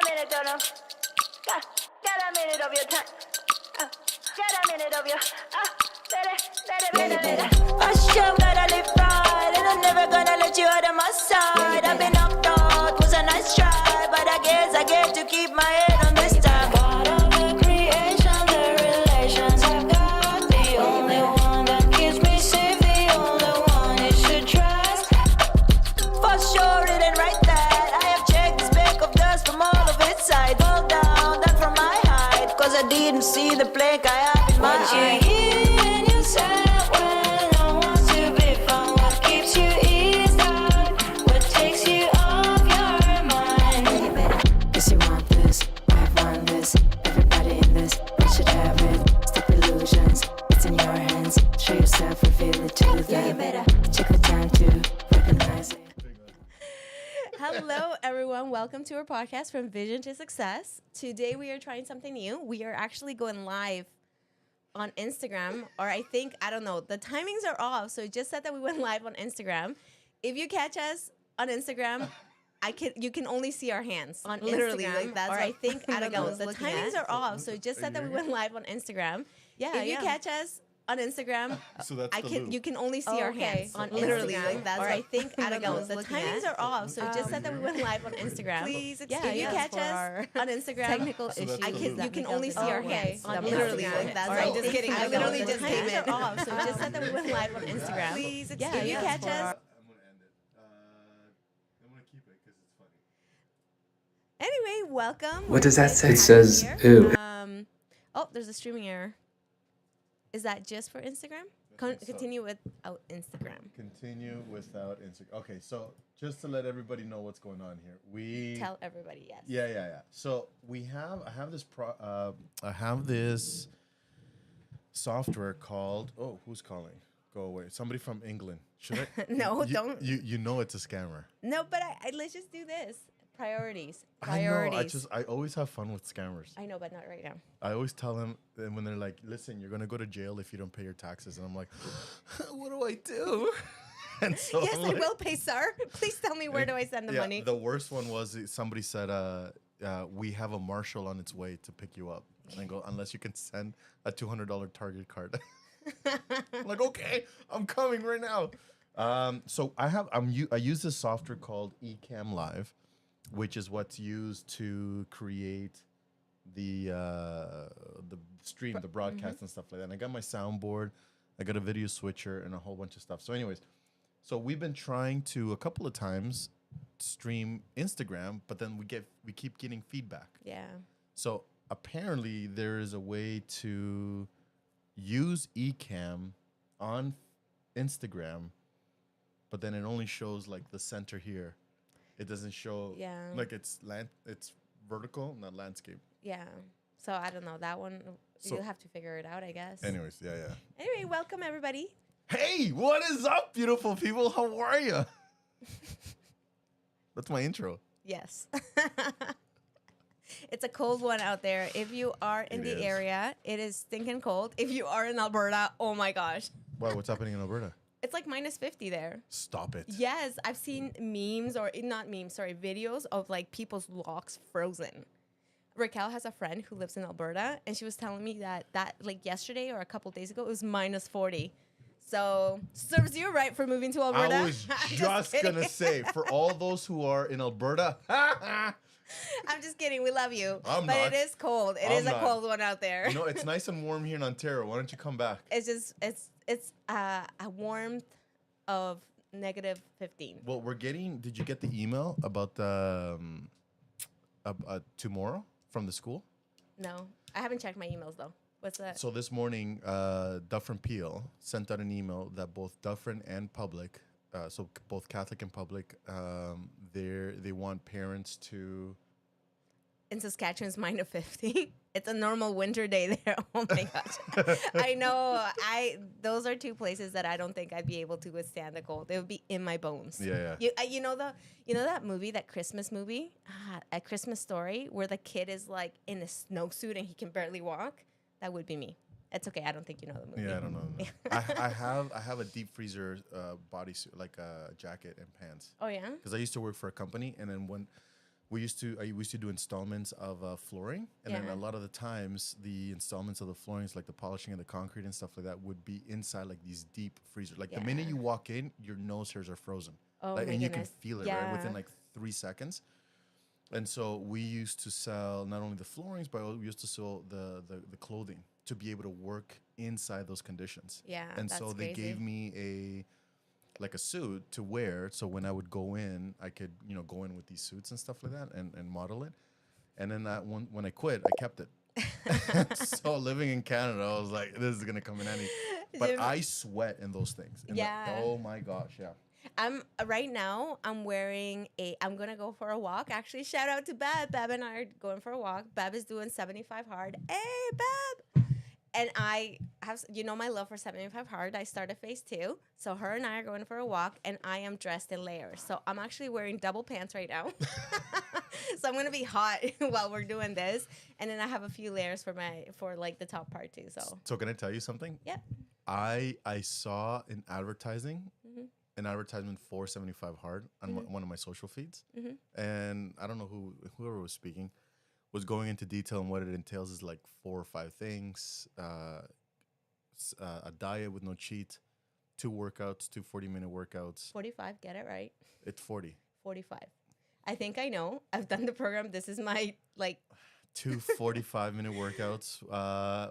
minute, don't know. Get a minute of your time. Get a minute of your. First you gotta live right, and I'm never gonna let you out of my side. I've been knocked out, was a nice try, but I guess I get to keep my head on this time. Part of the creation, the relations I've got, the only one that keeps me safe, the only one you should trust. For sure, it ain't right that I have checked the speck of dust from all of its sides. Fall down, that from my height, cause I didn't see the plank I have in my eye. Hello, everyone. Welcome to our podcast From Vision to Success. Today, we are trying something new. We are actually going live on Instagram, or I don't know. The timings are off, so it just said that we went live on Instagram. If you catch us on Instagram, you can only see our hands on literally Instagram, like that's. Or I don't know. The timings are off, so it just said that we went live on Instagram. Yeah. If you catch us on Instagram, so that's you can only see our hands on literally like that's. Or I don't know. The timings are off, so it just said that we went live on Instagram. Please excuse if you catch us on Instagram, technical issues. You can only see our hands on literally like that's. I'm just kidding. I literally just came in. Off, so it just said that we went live on Instagram. Please excuse if you catch us. I'm gonna end it. I'm gonna keep it because it's funny. Anyway, welcome. What does that say? It says, ew. Oh, there's a streaming error. Is that just for Instagram? Continue without Instagram. Continue without Instagram. Okay, so just to let everybody know what's going on here, we tell everybody yes. Yeah. So I have this software called. Oh, who's calling? Go away. Somebody from England. Should I? No, don't. You know it's a scammer. No, but let's just do this. Priorities. I know. I always have fun with scammers. I know, but not right now. I always tell them when they're like, "Listen, you're gonna go to jail if you don't pay your taxes," and I'm like, "What do I do?" And so yes, I will pay, sir. Please tell me where do I send the money. The worst one was somebody said, "We have a marshal on its way to pick you up," and I go, "Unless you can send a $200 Target card." I'm like, "Okay, I'm coming right now." So I use this software called Ecamm Live, which is what's used to create the stream, the broadcast and stuff like that. And I got my soundboard, I got a video switcher, and a whole bunch of stuff. So anyways, so we've been trying to a couple of times stream Instagram, but then we keep getting feedback. Yeah. So apparently there is a way to use Ecamm on Instagram, but then it only shows like the center here. It doesn't show like it's vertical, not landscape. Yeah. So I don't know that one. You'll have to figure it out, I guess. Anyways, yeah. Anyway, welcome everybody. Hey, what is up, beautiful people? How are you? That's my intro. Yes. It's a cold one out there. If you are in the area, it is stinking cold. If you are in Alberta, oh my gosh. Why? What's happening in Alberta? It's like minus 50 there. Stop it. Yes, I've seen videos of like people's locks frozen. Raquel has a friend who lives in Alberta, and she was telling me that like yesterday or a couple days ago, it was minus 40. So serves you right for moving to Alberta. I was just gonna say, for all those who are in Alberta, I'm just kidding. We love you. It is cold. It is a cold one out there. You know, it's nice and warm here in Ontario. Why don't you come back? It's a warmth of negative 15. Well, did you get the email about the tomorrow from the school? No, I haven't checked my emails though. What's that? So this morning, Dufferin Peel sent out an email that both Dufferin and public, so both Catholic and public, they want parents to. In Saskatchewan, it's minus 50. It's a normal winter day there. Oh my gosh. I know. Those are two places that I don't think I'd be able to withstand the cold. It would be in my bones. Yeah. You know that movie, that Christmas movie, A Christmas Story, where the kid is like in a snowsuit and he can barely walk? That would be me. It's okay. I don't think you know the movie. Yeah, I don't know. I have a deep freezer bodysuit, like a jacket and pants. Oh yeah. Because I used to work for a company, and then I used to do installments of flooring, and then Yeah. a lot of the times the installments of the floorings, like the polishing of the concrete and stuff like that, would be inside like these deep freezers. Like the minute Yeah. you walk in, your nose hairs are frozen. Oh Like, my and you can goodness. feel it right within like 3 seconds. And so we used to sell not only the floorings, but we used to sell the clothing to be able to work inside those conditions. Yeah, And that's so they crazy. gave me a suit to wear. So when I would go in, I could, go in with these suits and stuff like that and model it. And then when I quit, I kept it. So living in Canada, I was like, this is going to come in handy. But Jim- I sweat in those things. And Yeah. oh my gosh, yeah. I'm right now. I'm wearing I'm gonna go for a walk. Actually, shout out to Bab. Bab and I are going for a walk. Bab is doing 75 hard. Hey, Bab. And I have, my love for 75 hard. I started phase 2. So her and I are going for a walk, and I am dressed in layers. So I'm actually wearing double pants right now. So I'm gonna be hot while we're doing this, and then I have a few layers for like the top part too. So can I tell you something? yep. I saw an advertisement for 75 hard on Mm-hmm. one of my social feeds, and I don't know whoever was speaking was going into detail on what it entails is like 4 or 5 things, a diet with no cheat, 2 workouts, 2 40-minute workouts. 45. Get it right. It's 40. 45. I think I know. I've done the program. This is my 2 45-minute workouts.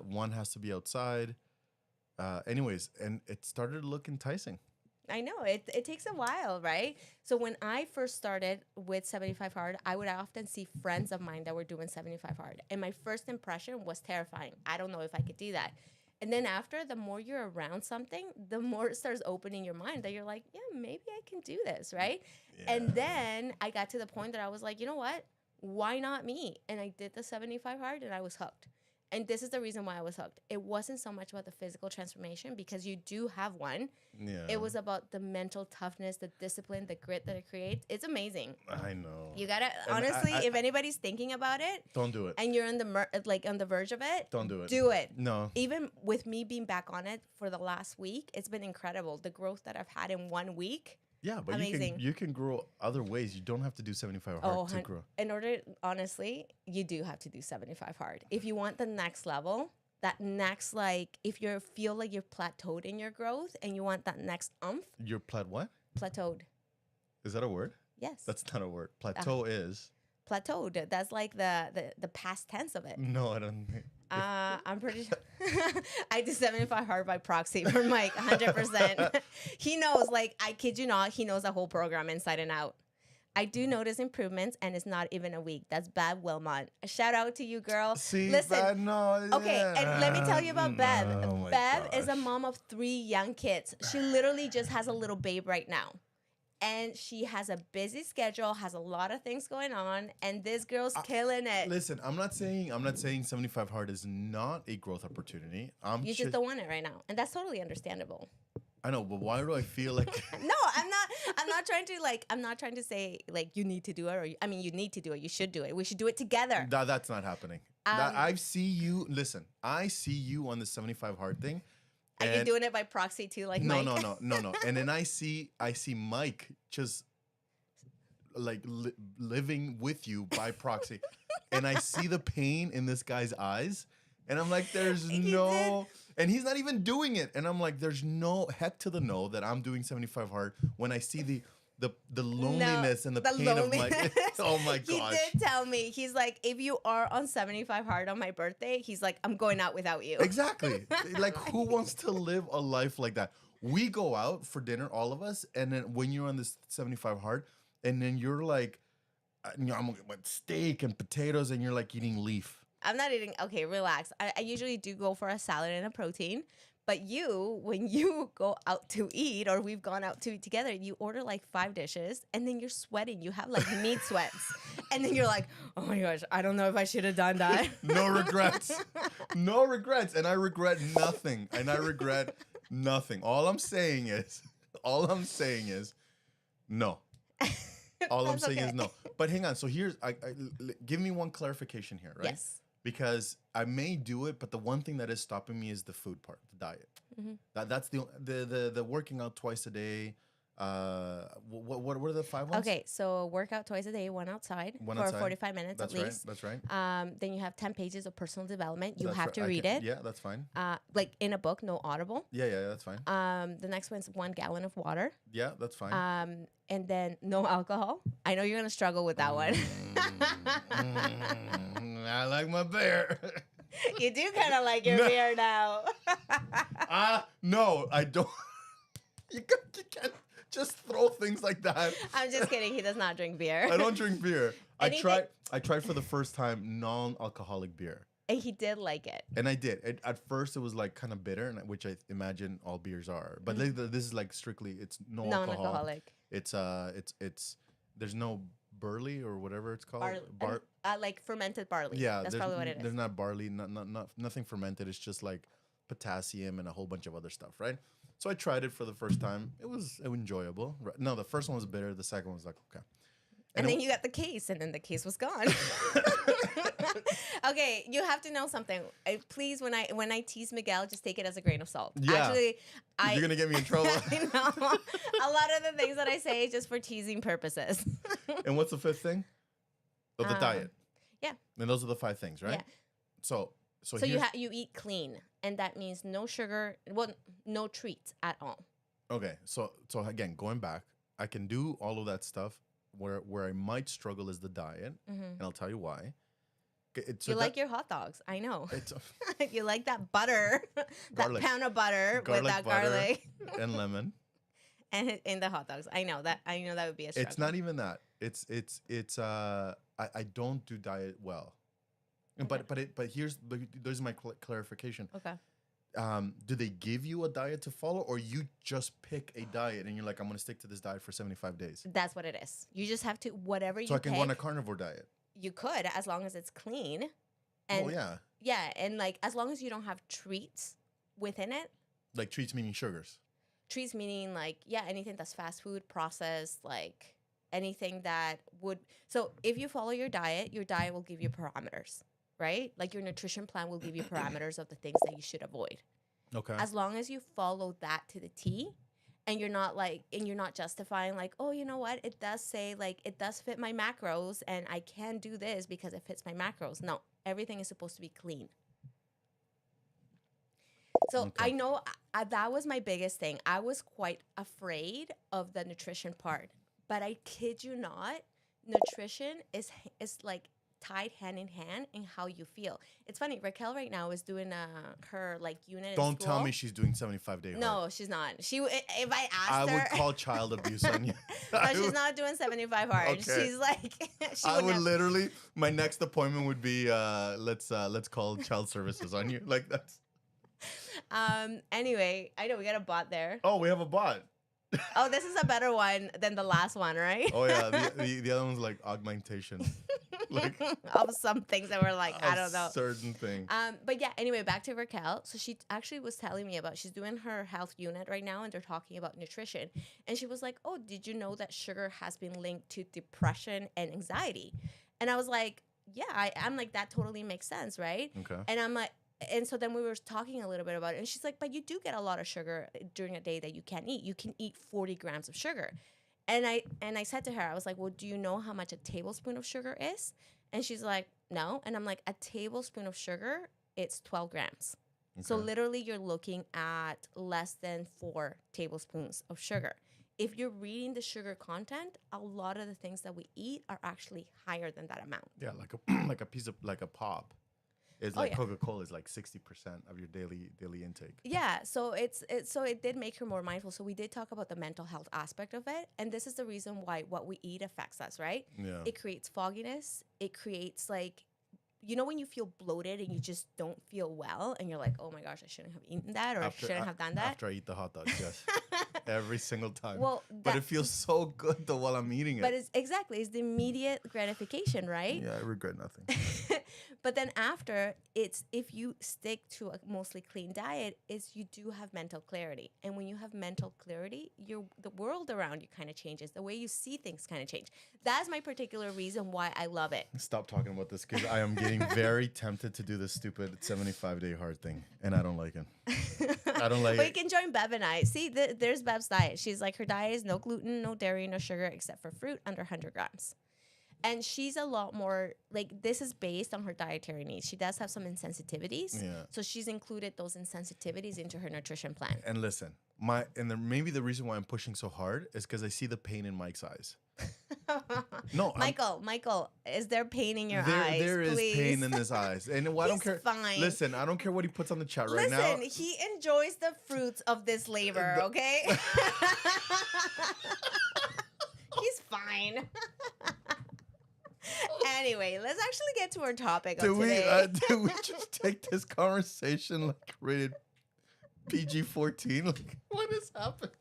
One has to be outside. Anyways, and it started to look enticing. I know it takes a while, right? So when I first started with 75 hard, I would often see friends of mine that were doing 75 hard, and my first impression was terrifying. I don't know if I could do that. And then after, the more you're around something, the more it starts opening your mind that you're like, yeah, maybe I can do this, right? And then I got to the point that I was like, you know what? Why not me? And I did the 75 hard, and I was hooked. And this is the reason why I was hooked. It wasn't so much about the physical transformation, because you do have one. Yeah. It was about the mental toughness, the discipline, the grit that it creates. It's amazing. I know. You gotta, And honestly, if anybody's thinking about it Don't do it. and you're on on the verge of it, Don't do it. do it. No. Even with me being back on it for the last week, it's been incredible. The growth that I've had in 1 week. Yeah, but Amazing. you can grow other ways. You don't have to do 75 hard to grow. In order, honestly, you do have to do 75 hard. If you want the next level, that next, like, if you feel like you're plateaued in your growth and you want that next You're what? plateaued. Is that a word? Yes. That's not a word. Plateau is. Plateaued. That's like the past tense of it. No, I don't think. I'm pretty sure. I do 75 hard by proxy for Mike, 100%. He knows, like, I kid you not, he knows the whole program inside and out. I do notice improvements, and it's not even a week. That's Bev Wilmot. A shout out to you, girl. See, listen. no. Okay, and let me tell you about Bev. Oh my Bev is a gosh. mom of 3 young kids. She literally just has a little babe right now. And she has a busy schedule, has a lot of things going on, and this girl's killing it. Listen, I'm not saying 75 hard is not a growth opportunity. You just don't want it right now, and that's totally understandable. I know, but why do I feel like No, I'm not trying to say like you need to do it, or you need to do it. You should do it. We should do it together. that's not happening? I see you on the 75 hard thing. Are you doing it by proxy too, like No, Mike? no. And then I see Mike just like living with you by proxy, and I see the pain in this guy's eyes, and I'm like, there's no, and he's not even doing it, and I'm like, there's no heck to the no that I'm doing 75 hard when I see the loneliness and the pain of my. Oh my gosh. He did tell me. He's like, if you are on 75 hard on my birthday, he's like, I'm going out without you. Exactly. Like, who wants to live a life like that? We go out for dinner, all of us, and then when you're on this 75 hard, and then you're like, I'm gonna get steak and potatoes, and you're like eating leaf. I'm not eating. Okay, relax. I usually do go for a salad and a protein. But when you go out to eat, or we've gone out to eat together, you order like 5 dishes, and then you're sweating. You have like meat sweats. And then you're like, oh my gosh, I don't know if I should have done that. No regrets. No regrets. And I regret nothing. All I'm saying is no. All I'm saying is no. But hang on. So here's, give me one clarification here, right? Yes. Because I may do it, but the one thing that is stopping me is the food part, the diet. Mm-hmm. That's the working out twice a day, What are the 5 ones? Okay, so workout twice a day, one outside One for outside. 45 minutes That's at least. That's right. Then you have 10 pages of personal development. You That's have right. to I read can- it. Yeah, that's fine. Like in a book, no audible. Yeah, that's fine. The next one's 1 gallon of water. Yeah, that's fine. And then no alcohol. I know you're gonna struggle with that one. I like my beer. You do kind of like your beer now. No, I don't. You can't just throw things like that. I'm just kidding. He does not drink beer. I don't drink beer. Anything- I tried for the first time non-alcoholic beer. And he did like it. And I did. At first, it was like kind of bitter, which I imagine all beers are. But this is like strictly, it's no alcohol. Non-alcoholic. It's there's no barley or whatever it's called. Like fermented barley. Yeah, That's probably what it is. There's not barley, nothing fermented. It's just like potassium and a whole bunch of other stuff, right? So I tried it for the first time. It was enjoyable. No, the first one was bitter. The second one was like, okay. And then you got the case, and then the case was gone. Okay, you have to know something. Please, when I tease Miguel, just take it as a grain of salt. Yeah. Actually, You're gonna get me in trouble. I know. A lot of the things that I say is just for teasing purposes. And what's the fifth thing? Oh, the diet. Yeah. And those are the 5 things, right? Yeah. So you eat clean, and that means no sugar, well, no treats at all. okay. So again, going back, I can do all of that stuff. Where I might struggle is the diet, and I'll tell you why. You like your hot dogs, I know. It's You like that butter, Garlic. that pound of butter with that butter, garlic, and lemon. and in the hot dogs. I know that would be a struggle. It's not even that. I don't do diet well. Okay. But there's my clarification. Okay. Do they give you a diet to follow, or you just pick a diet and you're like, I'm gonna stick to this diet for 75 days? That's what it is. You just have to whatever you So I can pick, go on a carnivore diet. you could, as long as it's clean. And Oh yeah. yeah, and like as long as you don't have treats within it. Like treats meaning sugars. Treats meaning like, yeah, anything that's fast food, processed, like anything that would. So if you follow your diet will give you parameters, right? Like your nutrition plan will give you parameters of the things that you should avoid. Okay. As long as you follow that to the T, and you're not justifying like, oh, you know what? It does say like it does fit my macros, and I can do this because it fits my macros. No, everything is supposed to be clean. So Okay. I know that was my biggest thing. I was quite afraid of the nutrition part, but I kid you not, nutrition is like tied hand in hand in how you feel. It's funny. Raquel right now is doing her like unit. in Don't tell school. me she's doing 75-day hard. No, she's not. If I I asked her, would call child abuse on you. no, she's not doing 75 hard. Okay. She's like, she I would would never. literally. My next appointment would be let's call child services on you. Like that's. Anyway, I know we got a bot there. Oh, we have a bot. Oh, this is a better one than the last one, right? Oh yeah, the other one's like augmentation. Like Of some things that were like, I don't know. Certain thing. But yeah, anyway, back to Raquel. So she actually was telling me she's doing her health unit right now, and they're talking about nutrition. And she was like, oh, did you know that sugar has been linked to depression and anxiety? And I was like, yeah, I'm like, that totally makes sense, right? Okay. And I'm like, and so then we were talking a little bit about it, and she's like, but you do get a lot of sugar during a day that you can't eat. You can eat 40 grams of sugar. And I said to her, I was like, well, do you know how much a tablespoon of sugar is? And she's like, no. And I'm like, a tablespoon of sugar, it's 12 grams. So Okay. literally you're looking at less than 4 tablespoons of sugar. If you're reading the sugar content, a lot of the things that we eat are actually higher than that amount. Yeah, like a piece of like a pop. It's Oh, like yeah. Coca-Cola is like 60% of your daily intake. Yeah, so so it did make her more mindful. So we did talk about the mental health aspect of it, and this is the reason why what we eat affects us, right? Yeah. It creates fogginess. It creates like, when you feel bloated and you just don't feel well, and you're like, oh my gosh, I shouldn't have eaten that, or I shouldn't have done that. After I eat the hot dogs, yes. Every single time. Well, but it feels so good though while I'm eating it. But it's the immediate gratification, right? Yeah, I regret nothing. But then after, it's if you stick to a mostly clean diet, is you do have mental clarity. And when you have mental clarity, the world around you kind of changes. The way you see things kind of change. That's my particular reason why I love it. Stop talking about this because I am getting very tempted to do this stupid 75-day hard thing, and I don't like it. I don't like But you it. can join Bev and I. See, there's Bev's diet. She's like, her diet is no gluten, no dairy, no sugar, except for fruit under 100 grams. And she's a lot more, like, this is based on her dietary needs. She does have some insensitivities. Yeah. So she's included those insensitivities into her nutrition plan. And listen, maybe the reason why I'm pushing so hard is because I see the pain in Mike's eyes. No, Michael, is there pain in your eyes? There is please? pain in his eyes, and I don't He's care. fine. Listen, I don't care what he puts on the chat right now. Listen, he enjoys the fruits of this labor, okay? He's fine. Anyway, let's actually get to our topic of today. Did we just take this conversation like rated PG-14? Like, what is happening?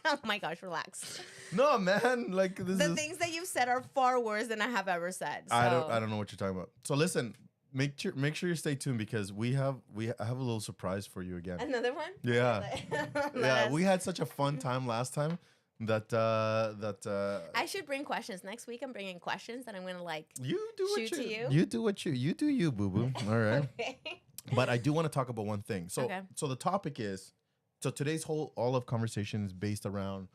Oh my gosh, relax. No, man. Like this The is. things that you've said are far worse than I have ever said. So. I don't know what you're talking about. So listen, make sure you stay tuned because I have a little surprise for you again. Another one? Yeah. Let Yeah, us- we had such a fun time last time that I should bring questions. Next week I'm bringing questions and I'm going to like you do what shoot to you. you do what you do you boo boo. All right. Okay. But I do want to talk about one thing. So Okay. so the topic is today's all of conversation is based around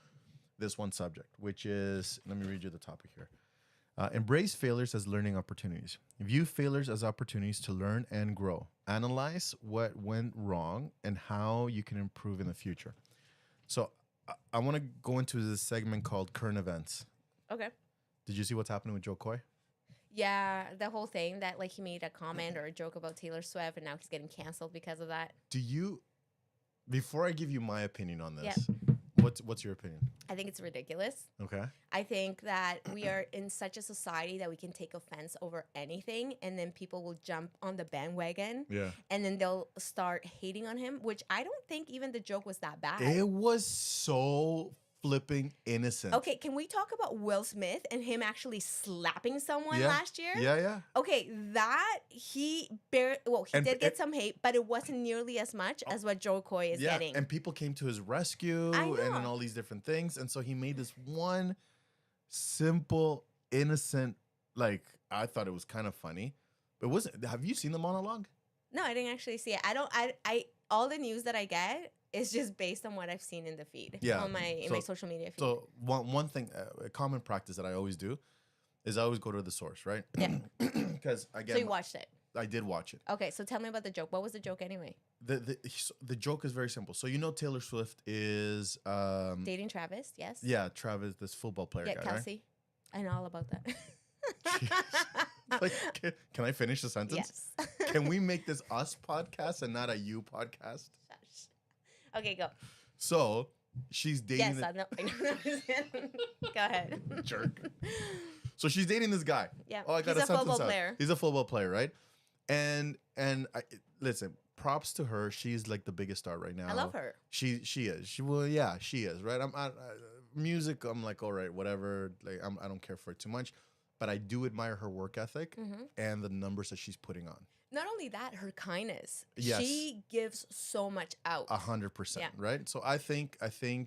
this one subject, which is, let me read you the topic here. Embrace failures as learning opportunities. View failures as opportunities to learn and grow. Analyze what went wrong and how you can improve in the future. So I want to go into this segment called current events. Okay. Did you see what's happening with Joe Coy? Yeah, the whole thing that like he made a comment or a joke about Taylor Swift and now he's getting canceled because of that. Before I give you my opinion on this, Yeah. what's your opinion? I think it's ridiculous. Okay. I think that we are in such a society that we can take offense over anything and then people will jump on the bandwagon Yeah. and then they'll start hating on him, which I don't think even the joke was that bad. It was so flipping innocent. Okay, can we talk about Will Smith and him actually slapping someone Yeah. last year? Yeah. Okay, that he And- did get some hate, but it wasn't nearly as much as what Joe Coy is getting. And people came to his rescue I and then know. all these different things. And so he made this one simple, innocent, like, I thought it was kind of funny. But have you seen the monologue? No, I didn't actually see it. I all the news that I get is just based on what I've seen in the feed. Yeah, On my so- social media feed. So one thing, a common practice that I always do is I always go to the source, right? Yeah. Because again, So you watched it. I did watch it. Okay, so tell me about the joke. What was the joke anyway? The joke is very simple. So Taylor Swift is Dating Travis, yes. yeah, Travis, this football player Yeah, guy, right? Kelsey. I know all about that. Like, can I finish the sentence? Yes. Can we make this us podcast and not a you podcast? Okay, go. So she's dating Yes, I know. Go ahead. jerk. So she's dating this guy. Yeah, Oh, I got he's a sentence football out. player. He's a football player, right? And listen, props to her. She's like the biggest star right now. I love her. She is. She is, right? Music, I'm like, all right, whatever. Like, I don't care for it too much, but I do admire her work ethic and the numbers that she's putting on. Not only that, her kindness. Yes. She gives so much out. 100%, Yeah. right? So I think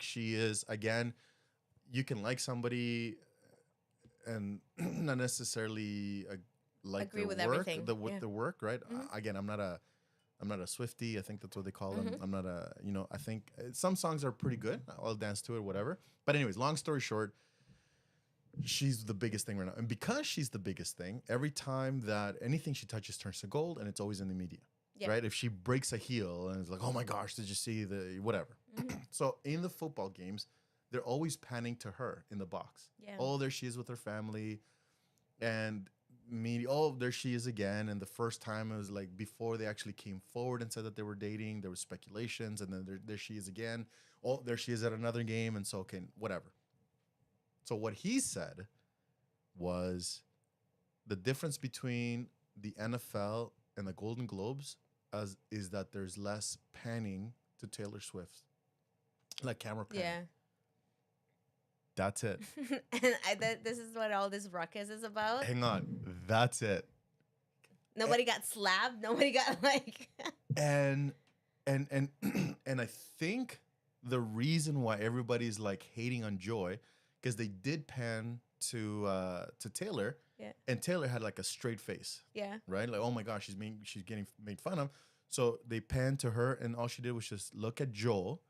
she is, again, you can like somebody and not necessarily like Agree their with work, everything. Yeah. the work, right? Again, I'm not a Swiftie. I think that's what they call them. I'm not I think some songs are pretty good. I'll dance to it, whatever. But anyways, long story short, she's the biggest thing right now. And because she's the biggest thing, every time that anything she touches turns to gold, and it's always in the media, Yeah. right? If she breaks a heel and it's like, oh my gosh, did you see the whatever? So in the football games, they're always panning to her in the box. Yeah. Oh, there she is with her family. And oh, there she is again. And the first time it was like before they actually came forward and said that they were dating, there was speculations. And then there she is again. Oh, there she is at another game. And so, okay, whatever. So what he said was the difference between the NFL and the Golden Globes is that there's less panning to Taylor Swift, like camera panning. Yeah. That's it. And this is what all this ruckus is about. Hang on. That's it. Nobody got slapped. Nobody got like. And I think the reason why everybody's like hating on Joy, because they did pan to Taylor, Yeah. and Taylor had like a straight face, Yeah. right? Like, oh my gosh, she's getting made fun of. So they panned to her, and all she did was just look at Joel,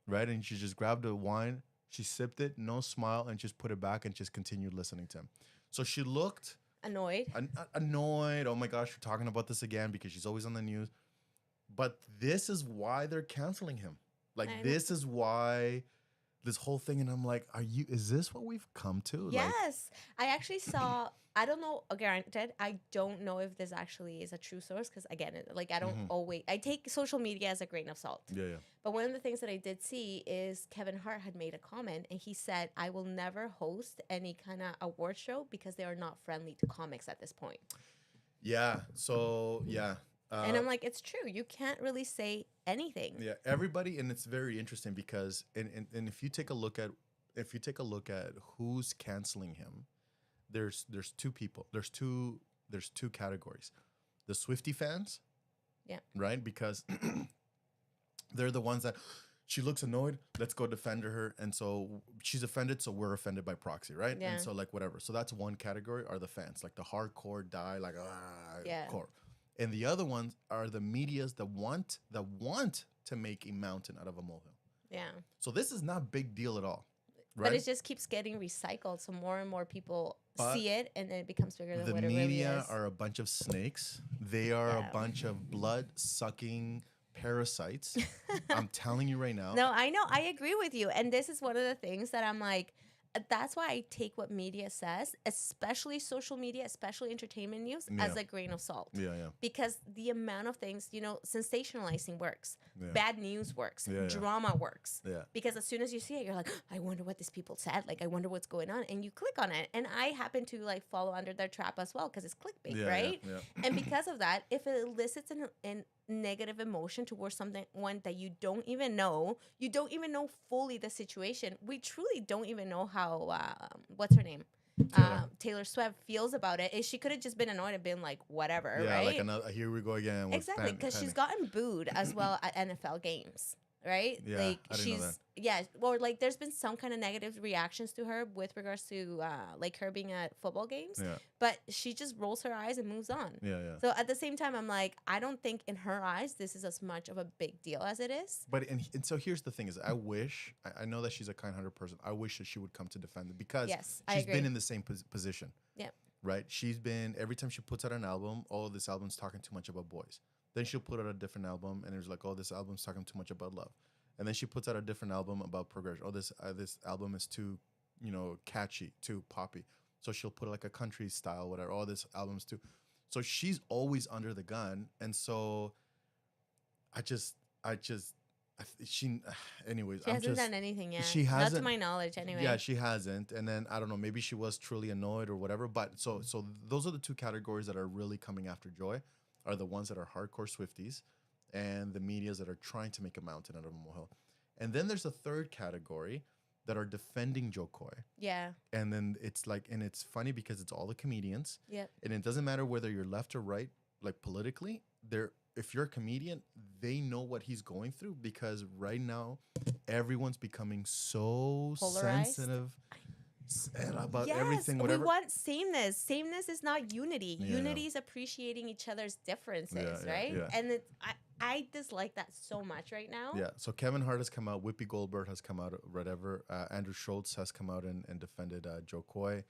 right? And she just grabbed a wine, she sipped it, no smile, and just put it back and just continued listening to him. So she looked Annoyed. annoyed. Oh my gosh, we're talking about this again because she's always on the news. But this is why they're canceling him. Like, I know. this is why this whole thing. And I'm like, is this what we've come to? Like, Yes. I actually saw, I don't know, granted, I don't know if this actually is a true source because, again, like, I don't always, I take social media as a grain of salt. yeah, yeah. But one of the things that I did see is Kevin Hart had made a comment and he said, I will never host any kind of award show because they are not friendly to comics at this point. Yeah. So, yeah. And I'm like, it's true. You can't really say anything. Yeah, everybody, and it's very interesting because, and if you take a look at who's canceling him, there's two people. There's two categories. The Swiftie fans, Yeah. right? Because they're the ones that she looks annoyed. Let's go defend her, and so she's offended, so we're offended by proxy, right? Yeah. And so like whatever. So that's one category are the fans, like the hardcore die, like Yeah. core. And the other ones are the medias that want to make a mountain out of a molehill. Yeah. So this is not a big deal at all, right? But it just keeps getting recycled. So more and more people see it and then it becomes bigger than the what it really media is. are a bunch of snakes. They are Yeah. a bunch of blood-sucking parasites. I'm telling you right now. No, I know. I agree with you. And this is one of the things that I'm like, that's why I take what media says, especially social media, especially entertainment news, as Yeah. a grain of salt. Yeah, yeah. Because the amount of things, sensationalizing works, Yeah. bad news works, Yeah, yeah. drama works. Yeah. Because as soon as you see it, you're like, I wonder what these people said. Like, I wonder what's going on. And you click on it. And I happen to like follow under their trap as well because it's clickbait, Yeah, right? yeah, And because of that, if it elicits an negative emotion towards one that you don't even know fully the situation. We truly don't even know how what's her name, Taylor Swift feels about it. She could have just been annoyed and been like whatever, Yeah, right? like another. Here we go again. With Exactly, because she's gotten booed as well at NFL games, right? Yeah, like I didn't know that. or like there's been some kind of negative reactions to her with regards to like her being at football games, Yeah. but she just rolls her eyes and moves on. Yeah, yeah. So at the same time, I'm like, I don't think in her eyes this is as much of a big deal as it is. But and so here's the thing: is I know that she's a kind-hearted person. I wish that she would come to defend it because Yes, I she's agree. been in the same position. Yeah. Right. She's been every time she puts out an album. Oh, this album's talking too much about boys. Then she'll put out a different album, and it's like, oh, this album's talking too much about love. And then she puts out a different album about progression. Oh, this album is too, catchy, too poppy. So she'll put like a country style, whatever. Oh, this album's too. So she's always under the gun, and so she, anyways, She hasn't done anything yet. She Not hasn't, to my knowledge, anyway. Yeah, she hasn't. And then I don't know, maybe she was truly annoyed or whatever. But so those are the two categories that are really coming after Joy, are the ones that are hardcore Swifties, and the medias that are trying to make a mountain out of a molehill. And then there's a third category that are defending Joe Coy. Yeah. And then it's like, and it's funny because it's all the comedians. Yep. And it doesn't matter whether you're left or right, like politically, if you're a comedian, they know what he's going through because right now everyone's becoming so Polarized? sensitive about everything, whatever. We want sameness. Sameness is not unity. Yeah. Unity is appreciating each other's differences, Yeah, right? yeah. And I dislike that so much right now. Yeah. So Kevin Hart has come out. Whoopi Goldberg has come out. Whatever. Andrew Schultz has come out and defended Joe Coy.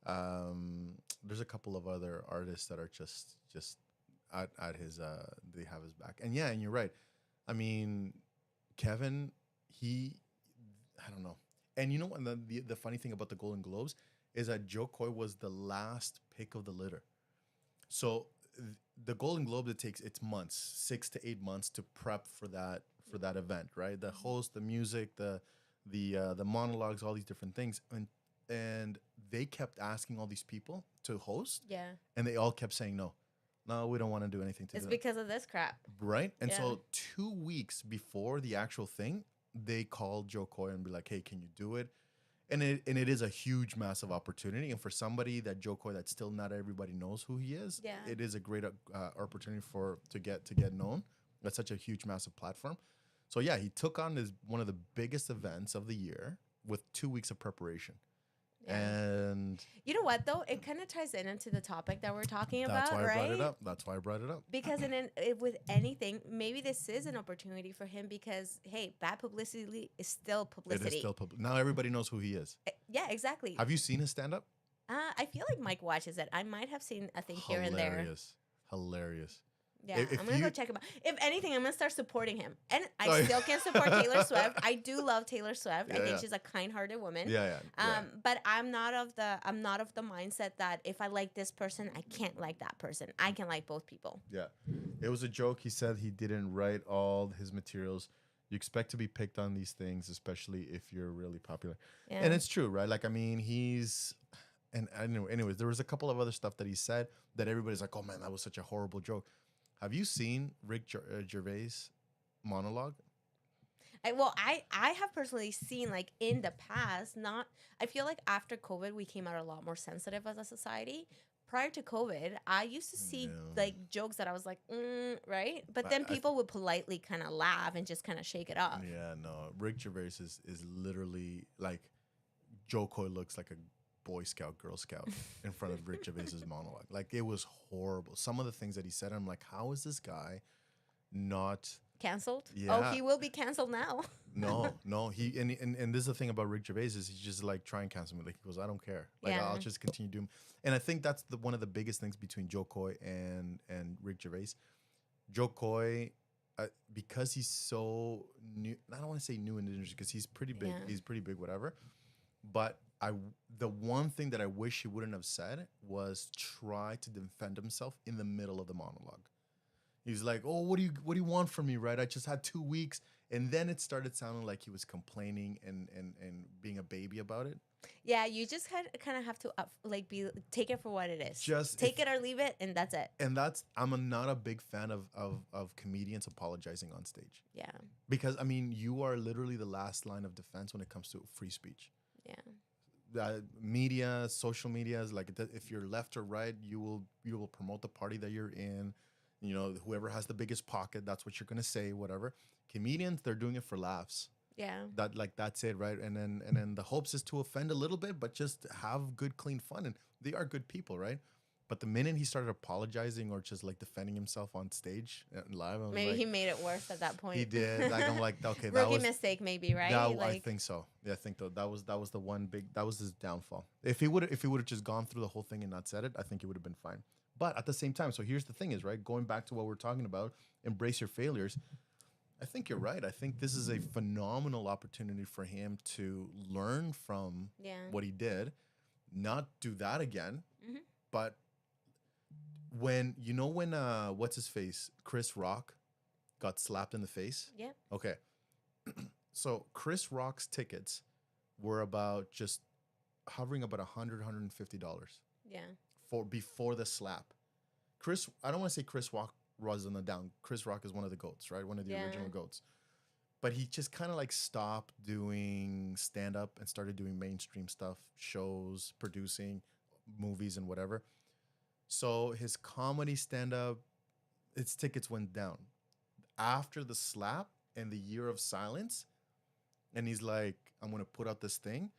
There's a couple of other artists that are just at his. They have his back. And yeah, and you're right. I mean, Kevin, I don't know. And you know what? The funny thing about the Golden Globes is that Joe Coy was the last pick of the litter. So the Golden Globe, it's months, 6 to 8 months to prep for that event, right? The host, the music, the monologues, all these different things, and they kept asking all these people to host, Yeah. and they all kept saying no, we don't want to do anything to It's do because of this crap. right? And Yeah. so 2 weeks before the actual thing, they called Joe Coy and be like, hey, can you do it? And it is a huge, massive opportunity. And for somebody that Joe Coy, that still not everybody knows who he is, Yeah. it is a great opportunity to get known. That's such a huge, massive platform. So yeah, he took on one of the biggest events of the year with 2 weeks of preparation. Yeah. And And You know what though? It kind of ties into the topic that we're talking that's about, why I right? brought it up. That's why I brought it up. Because with anything, maybe this is an opportunity for him because hey, bad publicity is still publicity. It is still public. Now everybody knows who he is. Yeah, exactly. Have you seen his stand up? I feel like Mike watches it. I might have seen a thing here and there. Hilarious. Yeah, If I'm gonna you- go check him out. If anything, I'm gonna start supporting him. And I Oh, yeah. still can support Taylor Swift. I do love Taylor Swift. I Yeah, think yeah. she's a kind-hearted woman. Yeah. But I'm not of the mindset that if I like this person, I can't like that person. I can like both people. Yeah. It was a joke. He said he didn't write all his materials. You expect to be picked on these things, especially if you're really popular. Yeah. And it's true, right? Like, I mean, and I know, anyways, there was a couple of other stuff that he said that everybody's like, oh man, that was such a horrible joke. Have you seen Rick Gervais monologue? I have personally seen like in the past, I feel like after COVID, we came out a lot more sensitive as a society. Prior to COVID, I used to see like jokes that I was like, right? But then people would politely kind of laugh and just kind of shake it off. Yeah, no. Rick Gervais is literally like Joe Coy looks like a Boy Scout, Girl Scout in front of Rick Gervais's monologue. Like, it was horrible. Some of the things that he said, I'm like, how is this guy not Canceled? Yeah. Oh, he will be canceled now. No. He and this is the thing about Rick Gervais is he's just like try and cancel me. Like, he goes, I don't care. Like, Yeah. I'll just continue doing. And I think that's one of the biggest things between Joe Coy and Rick Gervais. Joe Coy, because he's so new. I don't want to say new in the industry because he's pretty big. Yeah. He's pretty big, whatever. But the one thing that I wish he wouldn't have said was try to defend himself in the middle of the monologue. He's like, "Oh, what do you want from me, right? I just had 2 weeks." And then it started sounding like he was complaining and being a baby about it. Yeah, you just kind of have to take it for what it is. Just take it or leave it, and that's it. And not a big fan of comedians apologizing on stage. Yeah. Because, I mean, you are literally the last line of defense when it comes to free speech. Yeah. Media, social media is like, if you're left or right, you will promote the party that you're in. You know, whoever has the biggest pocket, that's what you're gonna say, whatever. Comedians, they're doing it for laughs. Yeah. That's it, right? And then the hopes is to offend a little bit, but just have good, clean fun. And they are good people, right? But the minute he started apologizing or just like defending himself on stage and live, I was Maybe like, he made it worse at that point. he did. Like, I'm like, okay, that Rookie was mistake, maybe, right? I think so. Yeah, I think that was the one that was his downfall. If he would have just gone through the whole thing and not said it, I think it would have been fine. But at the same time, so here's the thing is, right, going back to what we're talking about, embrace your failures. I think you're right. I think this is a phenomenal opportunity for him to learn from what he did, not do that again. Mm-hmm. But when what's his face, Chris Rock, got slapped in the face. Yeah. Okay. So Chris Rock's tickets were about just hovering about $100, $150. Yeah. Before the slap. I don't want to say Chris Rock was on the down. Chris Rock is one of the GOATs, right? One of the original GOATs. But he just kind of like stopped doing stand-up and started doing mainstream stuff, shows, producing movies and whatever. So his comedy stand-up, its tickets went down. After the slap and the year of silence, and he's like, I'm going to put out this thing,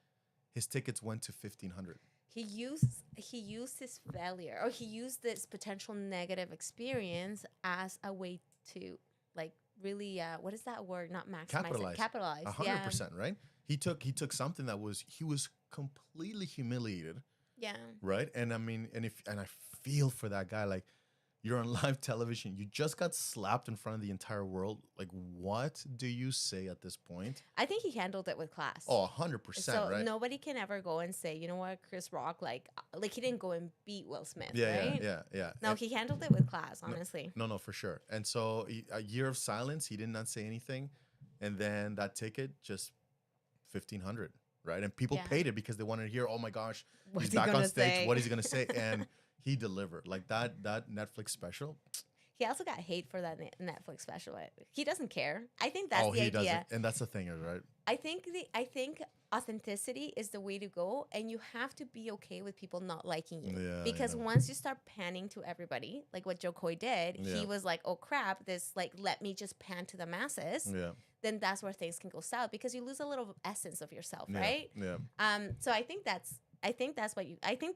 his tickets went to $1,500. He used his failure, or he used this potential negative experience as a way to like really what is that word? Not maximize, capitalize. 100%, right? He took something that he was completely humiliated. Yeah. Right? And I mean, and I feel for that guy. Like, you're on live television. You just got slapped in front of the entire world. Like, what do you say at this point? I think he handled it with class. Oh, 100%, so right? Nobody can ever go and say, you know what, Chris Rock, like he didn't go and beat Will Smith, Yeah, right? yeah. No, he handled it with class, honestly. No, for sure. And so a year of silence, he did not say anything. And then that ticket, just $1,500, right? And people paid it because they wanted to hear, oh my gosh, he's back on stage. What is he going to say? And he delivered. Like that Netflix special. He also got hate for that Netflix special. He doesn't care. I think that's the idea. Doesn't. And that's the thing, right? I think authenticity is the way to go, and you have to be okay with people not liking you. Yeah, because once you start panning to everybody, like what Joe Coy did, he was like, "Oh crap, this let me just pan to the masses." Yeah. Then that's where things can go south because you lose a little essence of yourself, right? Yeah. So I think that's I think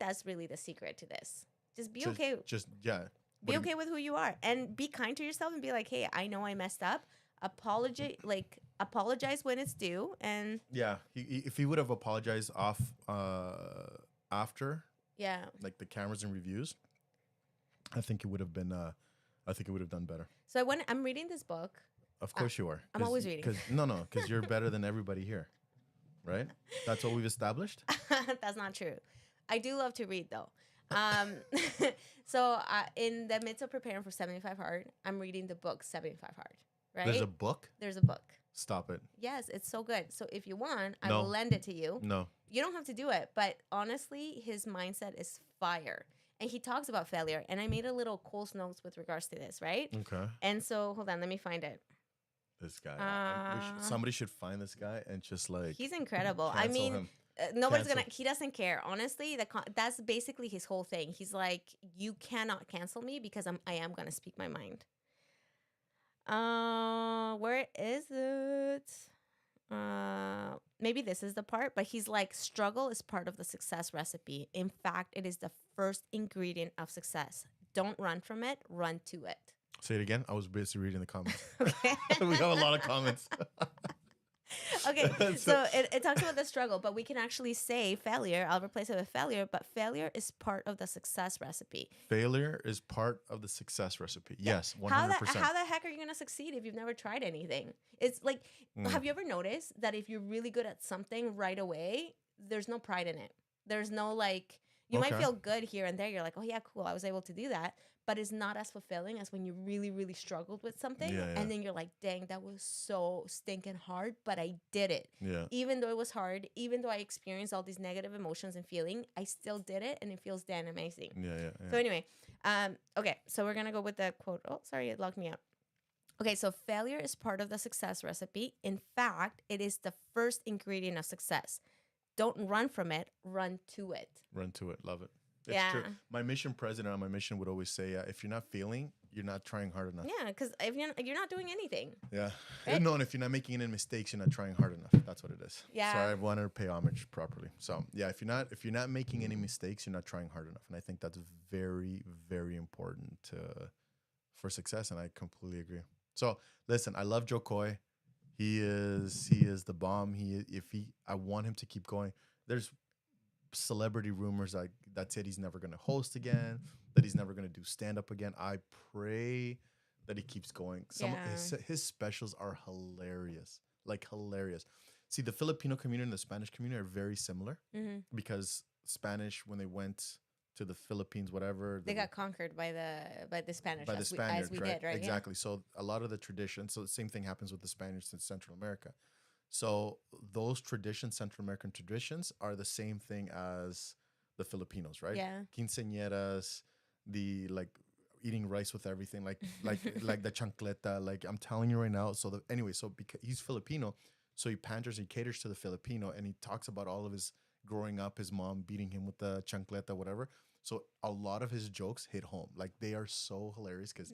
that's really the secret to this. Just be okay. Yeah. Be okay with who you are and be kind to yourself and be like, hey, I know I messed up. Apologize when it's due. And yeah, if he would have apologized after yeah, like the cameras and reviews, I think it would have been. I think it would have done better. So when I'm reading this book, Of course you are. I'm always reading. Because you're better than everybody here, right? That's what we've established. That's not true. I do love to read though. So in the midst of preparing for 75 Hard, I'm reading the book 75 Hard. Right? There's a book? There's a book. Stop it. Yes, it's so good. So if you want, I No. will lend it to you. No. You don't have to do it, but honestly, his mindset is fire. And he talks about failure. And I made a little Cole's notes with regards to this, right? Okay. And so, hold on, let me find it. This guy. Somebody should find this guy and just like. He's incredible. I cancel mean, him. nobody's Cancel. he doesn't care. Honestly, that's basically his whole thing. He's like, you cannot cancel me because I am going to speak my mind. Where is it? Maybe this is the part, but he's like, struggle is part of the success recipe. In fact, it is the first ingredient of success. Don't run from it, run to it. Say it again. I was busy reading the comments. Okay. We have a lot of comments. Okay, so it talks about the struggle, but we can actually say failure. I'll replace it with failure, but failure is part of the success recipe. Failure is part of the success recipe. Yes, 100%. How the heck are you going to succeed if you've never tried anything? It's like, have you ever noticed that if you're really good at something right away, there's no pride in it? There's no like, you might feel good here and there. You're like, oh yeah, cool, I was able to do that. But it's not as fulfilling as when you really, really struggled with something. Yeah. And then you're like, dang, that was so stinking hard, but I did it. Yeah. Even though it was hard, even though I experienced all these negative emotions and feeling, I still did it and it feels damn amazing. Yeah. So anyway, okay, so we're going to go with the quote. Oh, sorry, it locked me out. Okay, so failure is part of the success recipe. In fact, it is the first ingredient of success. Don't run from it, run to it. Run to it. Love it. It's true. My mission president on my mission would always say, if you're not failing, you're not trying hard enough. Yeah, because if you're not doing anything. Yeah. Right? No, and if you're not making any mistakes, you're not trying hard enough. That's what it is. Yeah. So I wanted to pay homage properly. So yeah, if you're not making any mistakes, you're not trying hard enough. And I think that's very, very important for success. And I completely agree. So listen, I love Joe Coy. He is the bomb. I want him to keep going. There's celebrity rumors that said he's never going to host again, that he's never going to do stand-up again. I pray that he keeps going. His specials are hilarious, like hilarious. See, the Filipino community and the Spanish community are very similar because Spanish, when they went to the Philippines, whatever, they got conquered by the Spanish, by the Spaniards, as we right? did, right? Exactly. Yeah. So a lot of the traditions. So the same thing happens with the Spaniards in Central America. So those traditions, Central American traditions, are the same thing as the Filipinos, right? Yeah. Quinceañeras, the like eating rice with everything, like the chancleta. Like I'm telling you right now. So because he's Filipino, so he caters to the Filipino, and he talks about all of his growing up, his mom beating him with the chancleta, whatever. So a lot of his jokes hit home. Like they are so hilarious because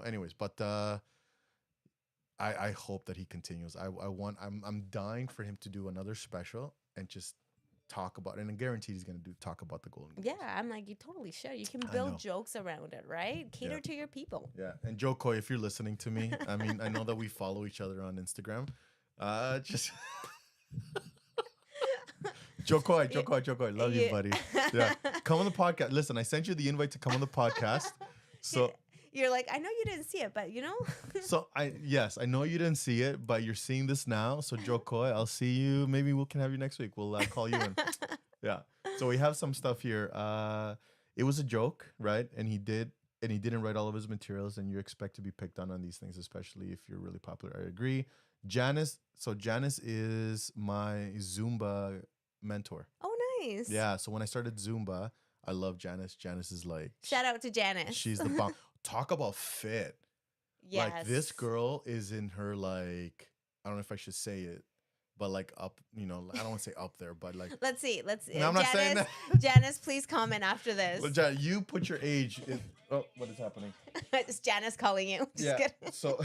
anyways, but. I hope that he continues. I'm dying for him to do another special and just talk about it. And I guarantee he's going to talk about the Golden Globes. Yeah, I'm like, you totally should. You can build jokes around it, right? Cater to your people. Yeah. And Joe Coy, if you're listening to me, I mean, I know that we follow each other on Instagram. Just Joe Coy, love you, buddy. Yeah. Come on the podcast. Listen, I sent you the invite to come on the podcast. So you're like, I know you didn't see it, but So I know you didn't see it, but you're seeing this now. So Joe Coy, I'll see you. Maybe we can have you next week. We'll call you in. Yeah. So we have some stuff here. It was a joke, right? And he didn't write all of his materials, and you expect to be picked on these things, especially if you're really popular. I agree. Janice is my Zumba mentor. Oh, nice. Yeah. So when I started Zumba, I love Janice. Janice is like, shout out to Janice. She's the bomb. Talk about fit. Yes. Like this girl is in her like, I don't know if I should say it, but like up, I don't want to say up there, but like. Let's see. No, I'm not saying that. Janice, please comment after this. Well, Jan, you put your age in. Oh, what is happening? It's Janice calling you. Just kidding. So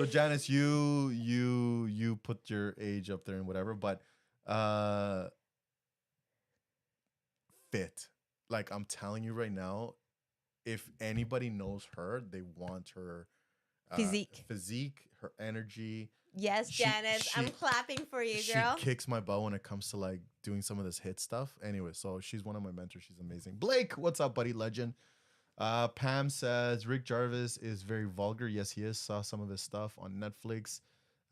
Janice, you put your age up there and whatever, but fit. Like, I'm telling you right now, if anybody knows her, they want her physique, her energy. Yes, Janice, I'm clapping for you, girl. She kicks my butt when it comes to like doing some of this hit stuff. Anyway, so she's one of my mentors. She's amazing. Blake, what's up, buddy? Legend. Pam says Rick Jarvis is very vulgar. Yes, he is. Saw some of his stuff on Netflix.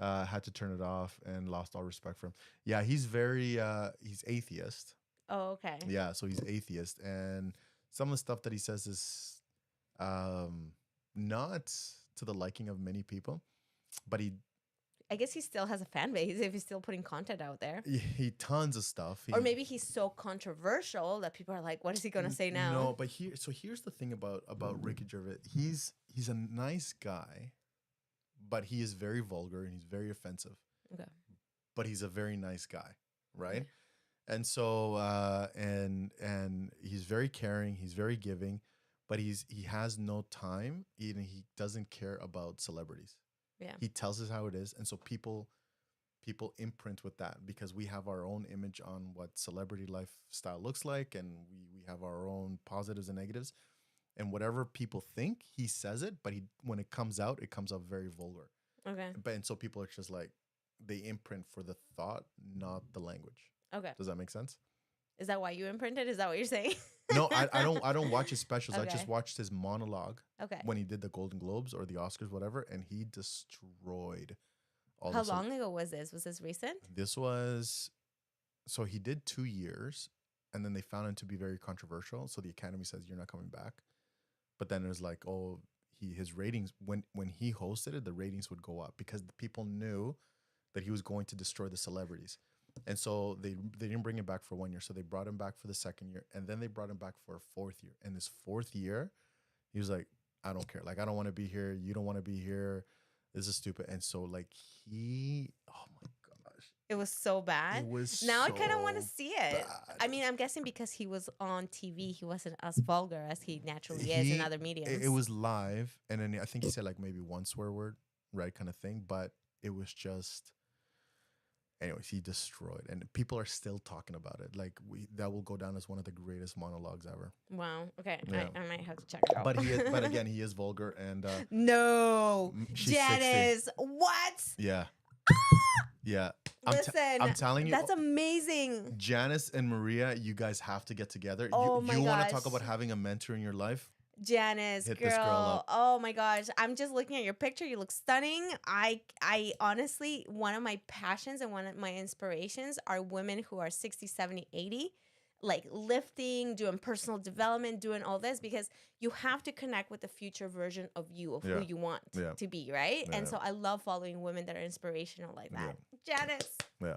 Had to turn it off and lost all respect for him. Yeah, he's very he's atheist. Oh, okay. Yeah, so he's atheist, and some of the stuff that he says is not to the liking of many people, but I guess he still has a fan base if he's still putting content out there. he tons of stuff. Or maybe he's so controversial that people are like, what is he going to say now? No, but here's the thing about Ricky Gervais. He's a nice guy, but he is very vulgar and he's very offensive. Okay. But he's a very nice guy, right? Okay. And so and he's very caring, he's very giving, but he has no time, and he doesn't care about celebrities. Yeah. He tells us how it is, and so people imprint with that because we have our own image on what celebrity lifestyle looks like, and we have our own positives and negatives, and whatever people think, he says it, but when it comes out very vulgar. Okay. And so people are just like, they imprint for the thought, not the language. Okay. Does that make sense? Is that why you imprinted? Is that what you're saying? No, I don't watch his specials. Okay. I just watched his monologue. Okay. When he did the Golden Globes or the Oscars, whatever, and he destroyed all. How long ago was this? Was this recent? This was, so he did 2 years, and then they found him to be very controversial. So the Academy says you're not coming back. But then it was like, oh, his ratings when he hosted it, the ratings would go up because the people knew that he was going to destroy the celebrities. And so they didn't bring him back for 1 year. So they brought him back for the second year. And then they brought him back for a fourth year. And this fourth year, he was like, I don't care. Like, I don't want to be here. You don't want to be here. This is stupid. And so, like, oh my gosh. It was so bad. It was now so I kind of want to see it. bad. I mean, I'm guessing because he was on TV, he wasn't as vulgar as he naturally is in other mediums. It was live. And then I think he said, like, maybe one swear word, right, kind of thing. But it was just... Anyways, he destroyed, and people are still talking about it. Like that will go down as one of the greatest monologues ever. Wow. Okay, Yeah. I might have to check it out. But again, he is vulgar, and no, she's Janice, 60. what? Yeah, yeah. Listen, I'm telling you, that's amazing. Janice and Maria, you guys have to get together. Oh you want to talk about having a mentor in your life? Janice, Hit girl. this girl up. Oh my gosh. I'm just looking at your picture. You look stunning. I honestly, one of my passions and one of my inspirations are women who are 60, 70, 80, like lifting, doing personal development, doing all this, because you have to connect with the future version of you, of who you want to be, right? Yeah. And so I love following women that are inspirational like that. Janice. Yeah.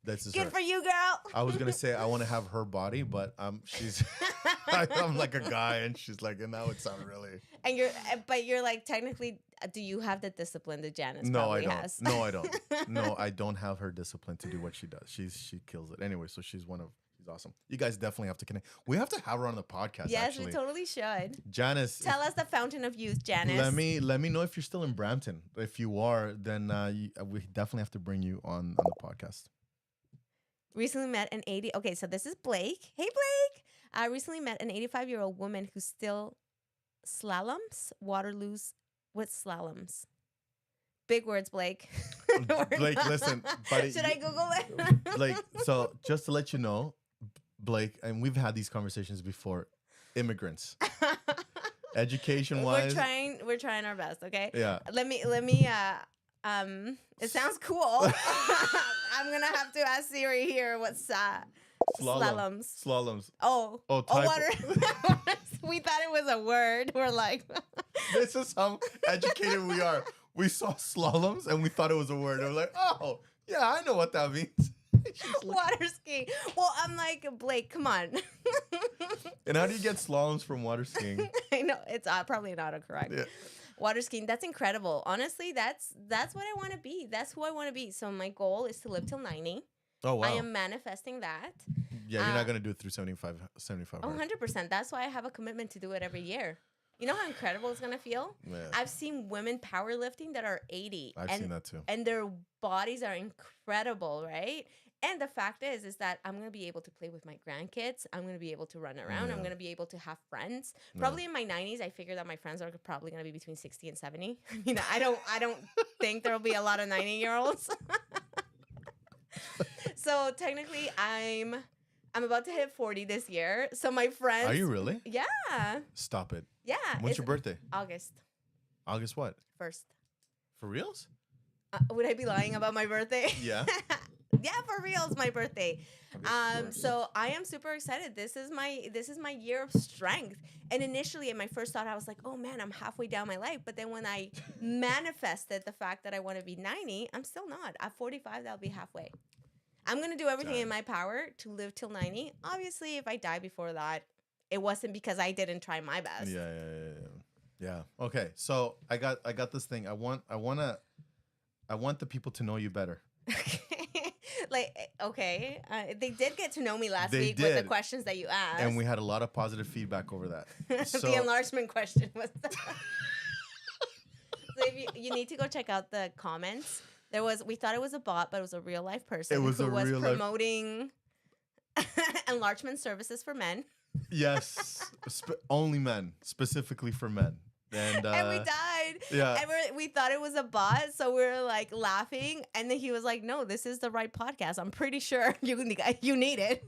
That's Good for you, girl. I was gonna say I want to have her body, but she's I'm like a guy, and she's like, and that would sound really. And you're like technically, do you have the discipline that Janice No, probably I don't. has? No, I don't. No, I don't have her discipline to do what she does. She kills it anyway. So she's awesome. You guys definitely have to connect. We have to have her on the podcast. Yes, actually. we totally should. Janice, tell us the fountain of youth, Janice. Let me know if you're still in Brampton. If you are, then we definitely have to bring you on the podcast. Recently met an 80. Okay, so this is Blake. Hey, Blake. I recently met an 85-year-old woman who still slaloms Waterloos with slaloms. Big words, Blake. Blake, listen, buddy. Should I Google it? Like, so just to let you know, Blake, and we've had these conversations before. Immigrants, education-wise, we're trying our best. Okay. Yeah. Let me. It sounds cool. I'm gonna have to ask Siri here what's slaloms. Slaloms. Oh, water. We thought it was a word. We're like, this is how educated we are. We saw slaloms and we thought it was a word. And we're like, oh, yeah, I know what that means. Water skiing. Well, I'm like, Blake, come on. And how do you get slaloms from water skiing? I know it's probably not correct. Yeah. Water skiing, that's incredible. Honestly, that's what I want to be. That's who I want to be. So my goal is to live till 90. Oh, wow. I am manifesting that. Yeah, you're not going to do it through 75. 100%. That's why I have a commitment to do it every year. You know how incredible it's going to feel? Yeah. I've seen women powerlifting that are 80. I've seen that too. And their bodies are incredible, right? And the fact is that I'm going to be able to play with my grandkids. I'm going to be able to run around. I'm Yeah. going to be able to have friends. Yeah. Probably in my 90s, I figure that my friends are probably going to be between 60 and 70. I mean, I don't think there'll be a lot of 90-year-olds. So technically, I'm about to hit 40 this year. So my friends. Are you really? Yeah. Stop it. Yeah. When's your birthday? August August what? 1st. For reals? Would I be lying about my birthday? Yeah. Yeah, for real, it's my birthday. August 1st. So I am super excited. This is my year of strength. And initially, in my first thought, I was like, oh man, I'm halfway down my life. But then when I manifested the fact that I want to be 90, I'm still not. At 45, that'll be halfway. I'm gonna do everything in my power to live till 90. Obviously, if I die before that, it wasn't because I didn't try my best. Yeah. Okay. So I got this thing. I want the people to know you better. They did get to know me last They week with the did. questions that you asked. And we had a lot of positive feedback over that. So, the enlargement question was that. So if you need to go check out the comments. We thought it was a bot, but it was a real life person It was who a was real life- promoting enlargement services for men. yes, only men, specifically for men. And we died. yeah. And we thought it was a bot, so we were like laughing. And then he was like, "No, this is the right podcast. I'm pretty sure you need it."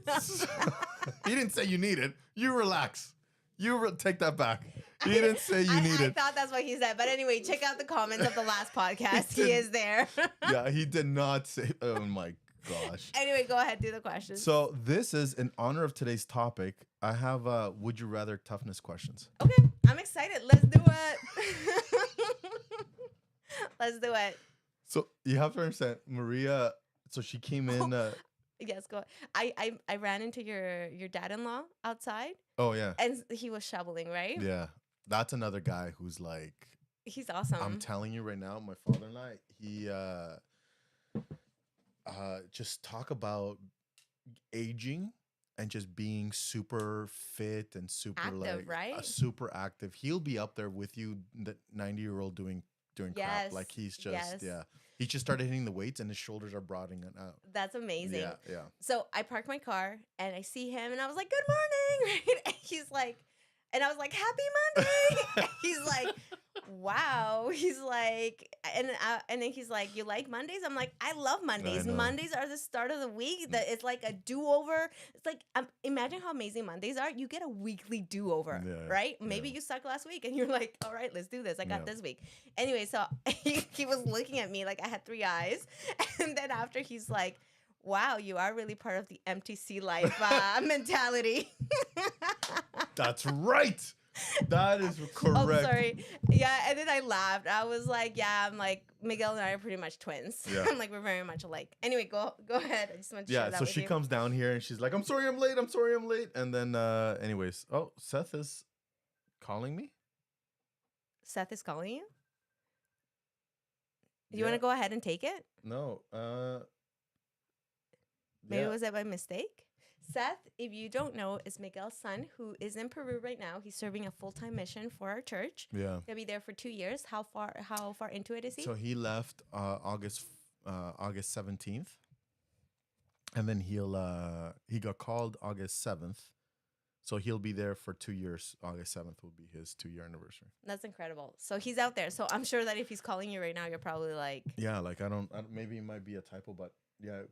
He didn't say you need it. You relax. Take that back. He didn't say you need I it. thought that's what he said. But anyway, check out the comments of the last podcast. He is there. Yeah, he did not say. Oh my gosh. Anyway, go ahead, do the questions. So this is in honor of today's topic. I have would you rather toughness questions. Okay, I'm excited. Let's do it. Let's do it. So you have to understand, Maria. So she came in. Yes, go ahead. I ran into your dad-in-law outside, Oh yeah. and he was shoveling, right? Yeah. That's another guy who's like. He's awesome. I'm telling you right now, my father and I, he just talk about aging and just being super fit and super Active, right? super active. He'll be up there with you, the 90-year-old doing crap. Yes, Like he's just yes. yeah. He just started hitting the weights and his shoulders are broadening out. That's amazing. Yeah. So I parked my car and I see him and I was like, "Good morning," right? And he's like, and I was like, "Happy Monday." He's like, "Wow." He's like, and then he's like, "You like Mondays?" I'm like, "I love Mondays. know. Mondays are the start of the week. That it's like a do-over. It's like imagine how amazing Mondays are. You get a weekly do-over, Yeah, right? Maybe yeah. you sucked last week and you're like, "All right, let's do this. I got Yeah. this week." Anyway, so he was looking at me like I had three eyes, and then after he's like, "Wow, you are really part of the MTC life mentality." That's right. That is correct. Oh, sorry. Yeah, and then I laughed. I was like, "Yeah, I'm like Miguel and I are pretty much twins. Yeah. I'm like we're very much alike." Anyway, go ahead. I just want to share Yeah, that so with she you. comes down here and she's like, I'm sorry I'm late. And then anyways, oh, Seth is calling me. Seth is calling you. You Yeah. want to go ahead and take it? No. Maybe yeah. was that by mistake? Seth, if you don't know, is Miguel's son who is in Peru right now. He's serving a full-time mission for our church. Yeah. He'll be there for 2 years. How far into it is he? So he left August 17th. And then he got called August 7th. So he'll be there for 2 years. August 7th will be his 2-year anniversary. That's incredible. So he's out there. So I'm sure that if he's calling you right now, you're probably like, Yeah, like I don't maybe it might be a typo, but yeah.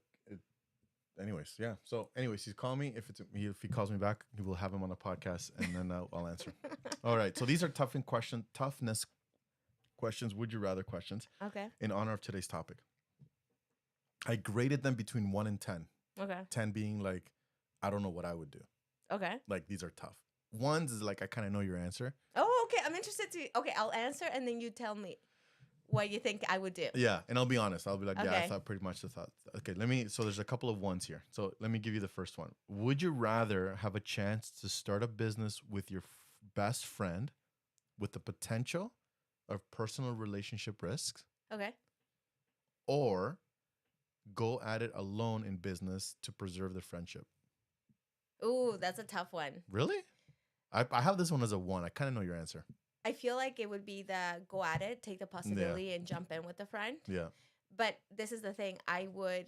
Anyways, yeah. So, anyways, he's calling me. If he calls me back, he will have him on the podcast, and then I'll answer. All right. So these are toughness questions. Would you rather questions? okay, In honor of today's topic, I graded them between 1 and 10. okay, 10 being like, I don't know what I would do. okay. Like these are tough. Ones is like I kind of know your answer. Oh, okay. I'm interested to. Okay, I'll answer, and then you tell me what you think I would do. Yeah, and I'll be honest. I'll be like, yeah, I Okay. thought pretty much the thought. Okay, so there's a couple of ones here. So let me give you the first one. Would you rather have a chance to start a business with your best friend with the potential of personal relationship risks, Okay. or go at it alone in business to preserve the friendship? Ooh, that's a tough one. Really? I have this one as a 1. I kind of know your answer. I feel like it would be the go at it, take the possibility, and jump in with a friend. Yeah. But this is the thing. I would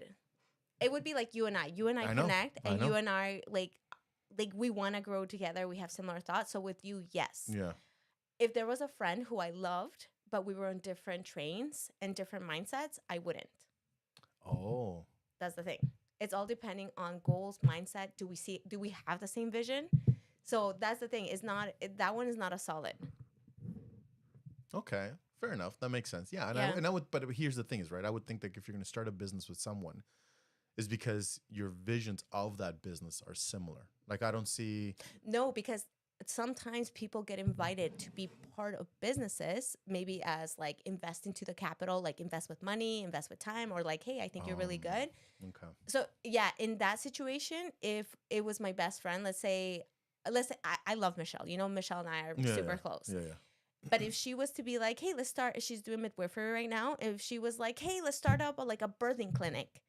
it would be like you and I. You and I I know, connect, I and know. you and I like we want to grow together. We have similar thoughts. So with you, yes. Yeah. If there was a friend who I loved, but we were on different trains and different mindsets, I wouldn't. Oh. That's the thing. It's all depending on goals, mindset. Do we have the same vision? So that's the thing. That one is not a solid. Okay. Fair enough. That makes sense. Yeah. Yeah. I would, but here's the thing is, right? I would think that if you're going to start a business with someone, is because your visions of that business are similar. Like, I don't see. No, because sometimes people get invited to be part of businesses, maybe as like invest into the capital, like invest with money, invest with time, or like, hey, I think you're really good. Okay. So yeah, in that situation, if it was my best friend, let's say I love Michelle. You know, Michelle and I are super close. Yeah. Yeah. But if she was to be like, hey, let's start, she's doing midwifery right now. If she was like, hey, let's start up a birthing clinic,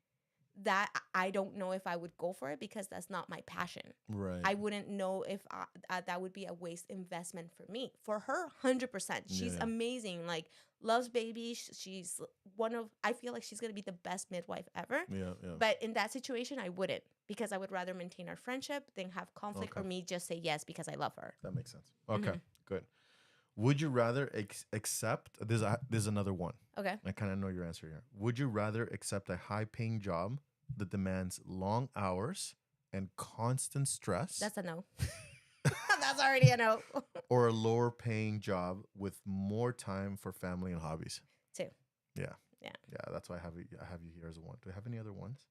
that I don't know if I would go for it because that's not my passion. Right. I wouldn't know if that would be a waste investment for me. For her, 100%. She's amazing. Like, loves babies. She's I feel like she's going to be the best midwife ever. Yeah. Yeah. But in that situation, I wouldn't, because I would rather maintain our friendship than have conflict, or me just say yes because I love her. That makes sense. Okay. Good. Would you rather accept? There's another one. Okay. I kind of know your answer here. Would you rather accept a high-paying job that demands long hours and constant stress, That's a no. That's already a no. or a lower-paying job with more time for family and hobbies? 2. Yeah. Yeah. Yeah. That's why I have you here as a 1. Do I have any other ones?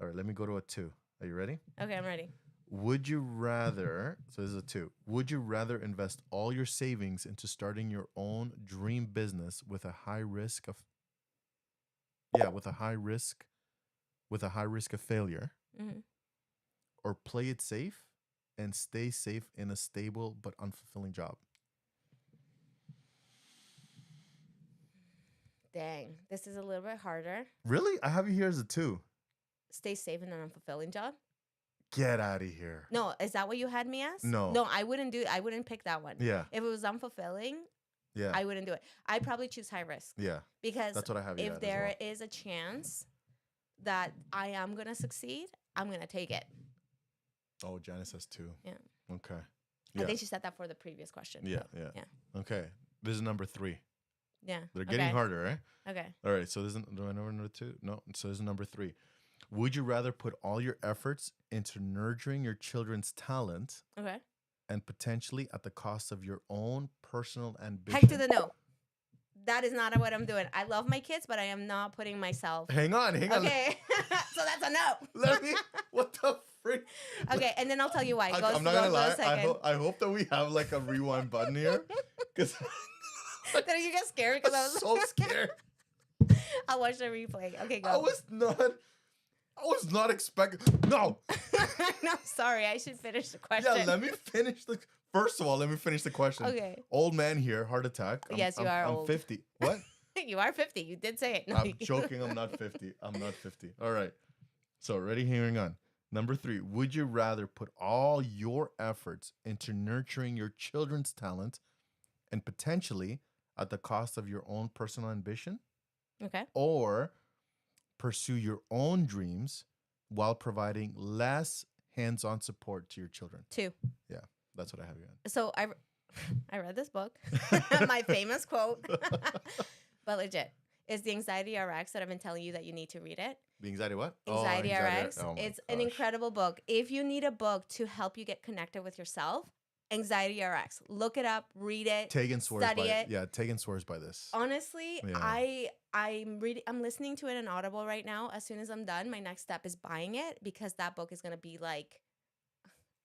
All right. Let me go to a 2. Are you ready? Okay, I'm ready. Would you rather? So this is a 2. Would you rather invest all your savings into starting your own dream business with a high risk of failure, Mm-hmm. or play it safe and stay safe in a stable but unfulfilling job? Dang, this is a little bit harder. Really? I have you here as a 2. Stay safe in an unfulfilling job. Get out of here. No, is that what you had me as? No. No, I wouldn't pick that one. Yeah. If it was unfulfilling, Yeah. I wouldn't do it. I'd probably choose high risk, Yeah. because That's what I have you if at as there well. is a chance that I am going to succeed, I'm going to take it. Oh, Janice has 2. Yeah. Okay. I Yeah. think she said that for the previous question. Yeah. but Yeah. Okay. This is number 3. Yeah. They're getting harder, right? Okay. All right. So do I know number 2? No. So this is number 3. Would you rather put all your efforts into nurturing your children's talent Okay. and potentially at the cost of your own personal ambition? Heck to the no. That is not what I'm doing. I love my kids, but I am not putting myself. Hang on. Okay. So that's a no. Let me. What the freak? Okay, and then I'll tell you why. I'm not gonna lie. I hope that we have like a rewind button here, because Did you get scared? Because I was so scared. I'll watch the replay. Okay, go. I was not expecting. No. No, sorry. I should finish the question. Yeah. Let me finish the. First of all, let me finish the question. Okay. Old man here, heart attack. Yes, you are I'm old. 50. What? You are 50. You did say it. No, I'm joking. I'm not 50. I'm not 50. All right. So ready, hearing on. Number 3. Would you rather put all your efforts into nurturing your children's talent and potentially at the cost of your own personal ambition, Okay. or pursue your own dreams while providing less hands-on support to your children? 2. Yeah, that's what I have you on. So I read this book, my famous quote, but legit. It's the Anxiety RX that I've been telling you that you need to read it. The anxiety what? Anxiety RX. Oh my It's an gosh. incredible book. If you need a book to help you get connected with yourself, Anxiety RX. Look it up, read it, Tegan swears study by it. Yeah, Tegan swears by this. Honestly, Yeah. I'm listening to it in Audible right now. As soon as I'm done, my next step is buying it, because that book is going to be like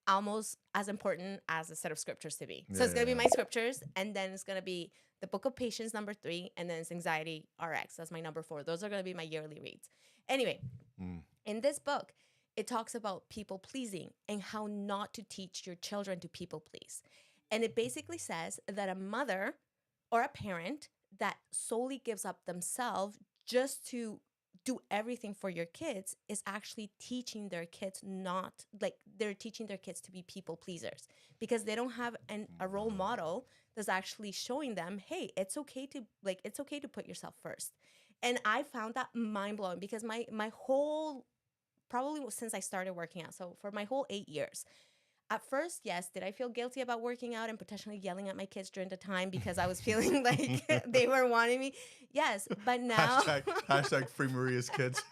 almost as important as a set of scriptures to me. So it's going to be my scriptures, and then it's going to be the Book of Patience, number 3, and then it's Anxiety RX. That's my number 4. Those are going to be my yearly reads. Anyway, in this book, it talks about people pleasing and how not to teach your children to people please. And it basically says that a mother or a parent that solely gives up themselves just to do everything for your kids is actually teaching their kids they're teaching their kids to be people pleasers, because they don't have a role model that's actually showing them, hey, it's okay to put yourself first. And I found that mind blowing, because my whole probably since I started working out. So for my whole 8 years. At first, yes, did I feel guilty about working out and potentially yelling at my kids during the time because I was feeling like they were wanting me? Yes, but now hashtag free Maria's kids.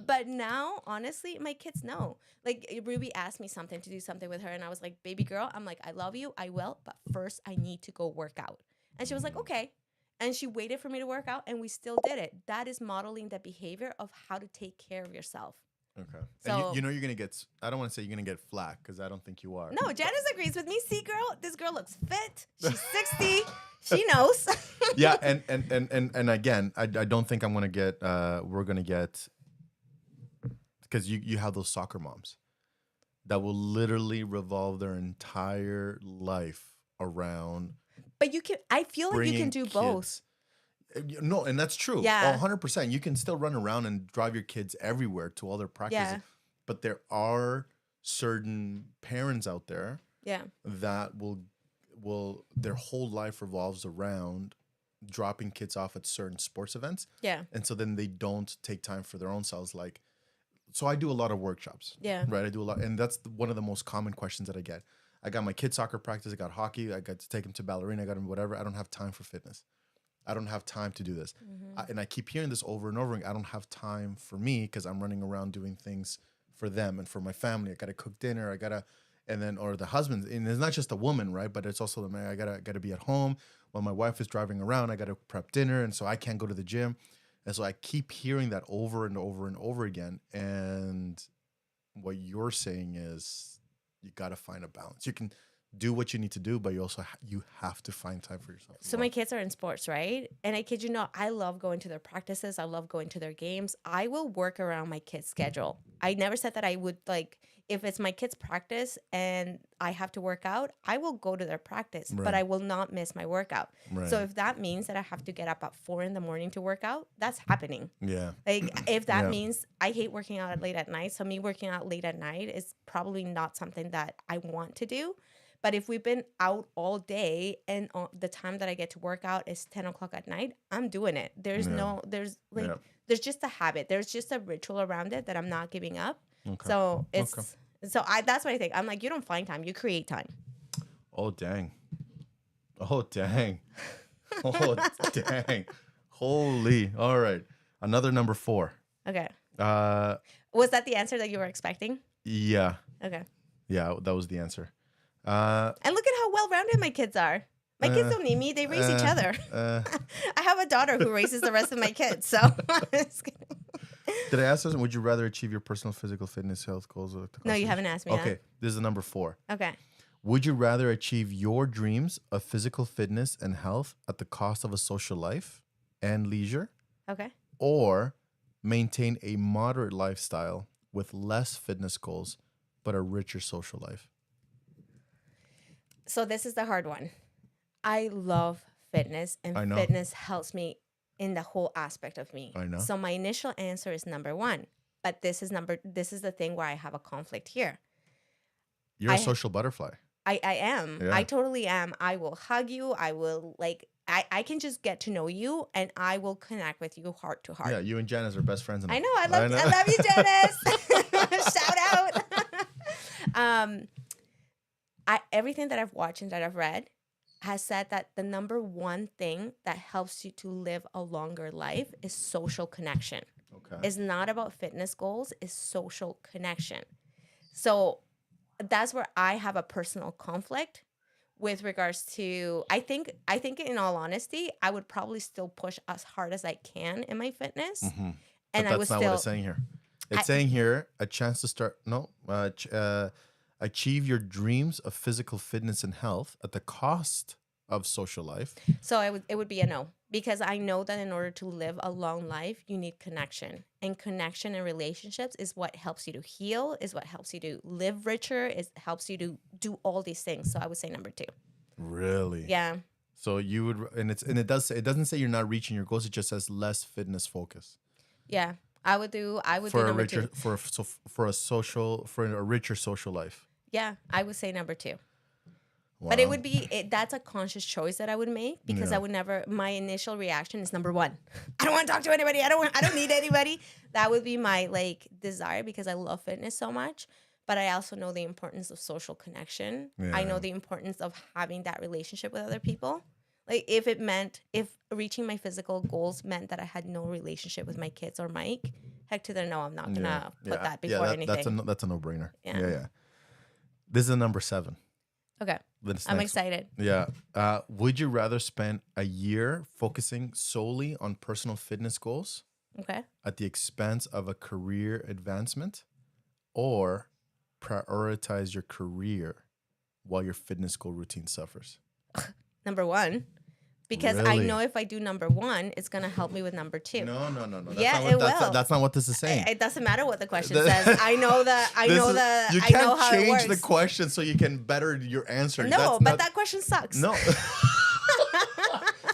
but now, honestly, my kids know. Like Ruby asked me something to do something with her, and I was like, "Baby girl, I'm like, I love you, I will, but first I need to go work out." And she was like, "Okay." And she waited for me to work out, and we still did it. That is modeling the behavior of how to take care of yourself. Okay. So, And you know you're gonna get. I don't want to say you're gonna get flack because I don't think you are. no, Janice agrees with me. See, girl, this girl looks fit. She's 60. She knows. Yeah, and again, I don't think I'm gonna get. We're gonna get because you have those soccer moms that will literally revolve their entire life around. But you can. I feel like you can do both. No, and that's true. Yeah. 100%. You can still run around and drive your kids everywhere to all their practices. Yeah. But there are certain parents out there Yeah. that will their whole life revolves around dropping kids off at certain sports events. Yeah. And so then they don't take time for their own selves. Like, so I do a lot of workshops. Yeah. Right. I do a lot. And that's one of the most common questions that I get. I got my kids' soccer practice. I got hockey. I got to take them to ballerina. I got them whatever. I don't have time for fitness. I don't have time to do this. And I keep hearing this over and over again. I don't have time for me because I'm running around doing things for them and for my family. I got to cook dinner. Or the husband. And it's not just a woman, right? But it's also the man. I gotta be at home while my wife is driving around. I got to prep dinner. And so I can't go to the gym. And so I keep hearing that over and over and over again. And what you're saying is you got to find a balance. You can do what you need to do, but you also you have to find time for yourself. So my kids are in sports, right? And I kid you not, I love going to their practices. I love going to their games. I will work around my kids' schedule. I never said that I would if it's my kids' practice and I have to work out, I will go to their practice, but I will not miss my workout. Right. So if that means that I have to get up at 4 a.m. to work out, that's happening. Yeah. Like if that means I hate working out late at night, so me working out late at night is probably not something that I want to do. But if we've been out all day and the time that I get to work out is 10 o'clock at night, I'm doing it. There's just a habit. There's just a ritual around it that I'm not giving up. Okay. So that's what I think. I'm like, you don't find time, you create time. Oh, dang. Oh, dang. Holy. All right. Another number 4. Okay. Was that the answer that you were expecting? Yeah. Okay. Yeah, that was the answer. And look at how well-rounded my kids are. My kids don't need me. They raise each other. I have a daughter who raises the rest of my kids. So, did I ask this? Would you rather achieve your personal physical fitness health goals? No, you haven't asked me that. Okay, this is the number 4. Okay. Would you rather achieve your dreams of physical fitness and health at the cost of a social life and leisure? Okay. Or maintain a moderate lifestyle with less fitness goals, but a richer social life? So this is the hard one. I love fitness, and fitness helps me in the whole aspect of me. I know. So my initial answer is number 1, but this is the thing where I have a conflict here. You're a social butterfly. I am. Yeah. I totally am. I will hug you. I will I can just get to know you, and I will connect with you heart to heart. Yeah, you and Janice are best friends. I know. I love you, Janice. Shout out. Everything that I've watched and that I've read has said that the number 1 thing that helps you to live a longer life is social connection. Okay. It's not about fitness goals, it's social connection. So that's where I have a personal conflict with regards to, I think in all honesty, I would probably still push as hard as I can in my fitness. Mm-hmm. And but that's not what it's saying here. It's saying here a chance to start, achieve your dreams of physical fitness and health at the cost of social life. So it would be a no, because I know that in order to live a long life, you need connection. And connection and relationships is what helps you to heal, is what helps you to live richer, is helps you to do all these things. So I would say number 2. Really? Yeah. So you would, and it doesn't say you're not reaching your goals. It just says less fitness focus. Yeah, I would do number 2 for a richer social life. Yeah, I would say number 2. But it would be that's a conscious choice that I would make because Yeah. I would never. My initial reaction is number one. I don't want to talk to anybody. I don't need anybody. That would be my like desire because I love fitness so much. But I also know the importance of social connection. I know Yeah. the importance of having that relationship with other people. Like if reaching my physical goals meant that I had no relationship with my kids or Mike, heck to the no, I'm not gonna put that before anything. That's a no-brainer. Yeah. Yeah. This is a number 7. Okay, This I'm next- excited. Yeah. Would you rather spend a year focusing solely on personal fitness goals Okay. at the expense of a career advancement, or prioritize your career while your fitness goal routine suffers? Number one, because I Really? know if I do number one, it's gonna help me with number two. No. That's Yeah, not what, it will. That's not what this is saying. It doesn't matter what the question The- says. I know You I know can't how it change works. the question so you can better your answer. No, That's but not, that question sucks. No.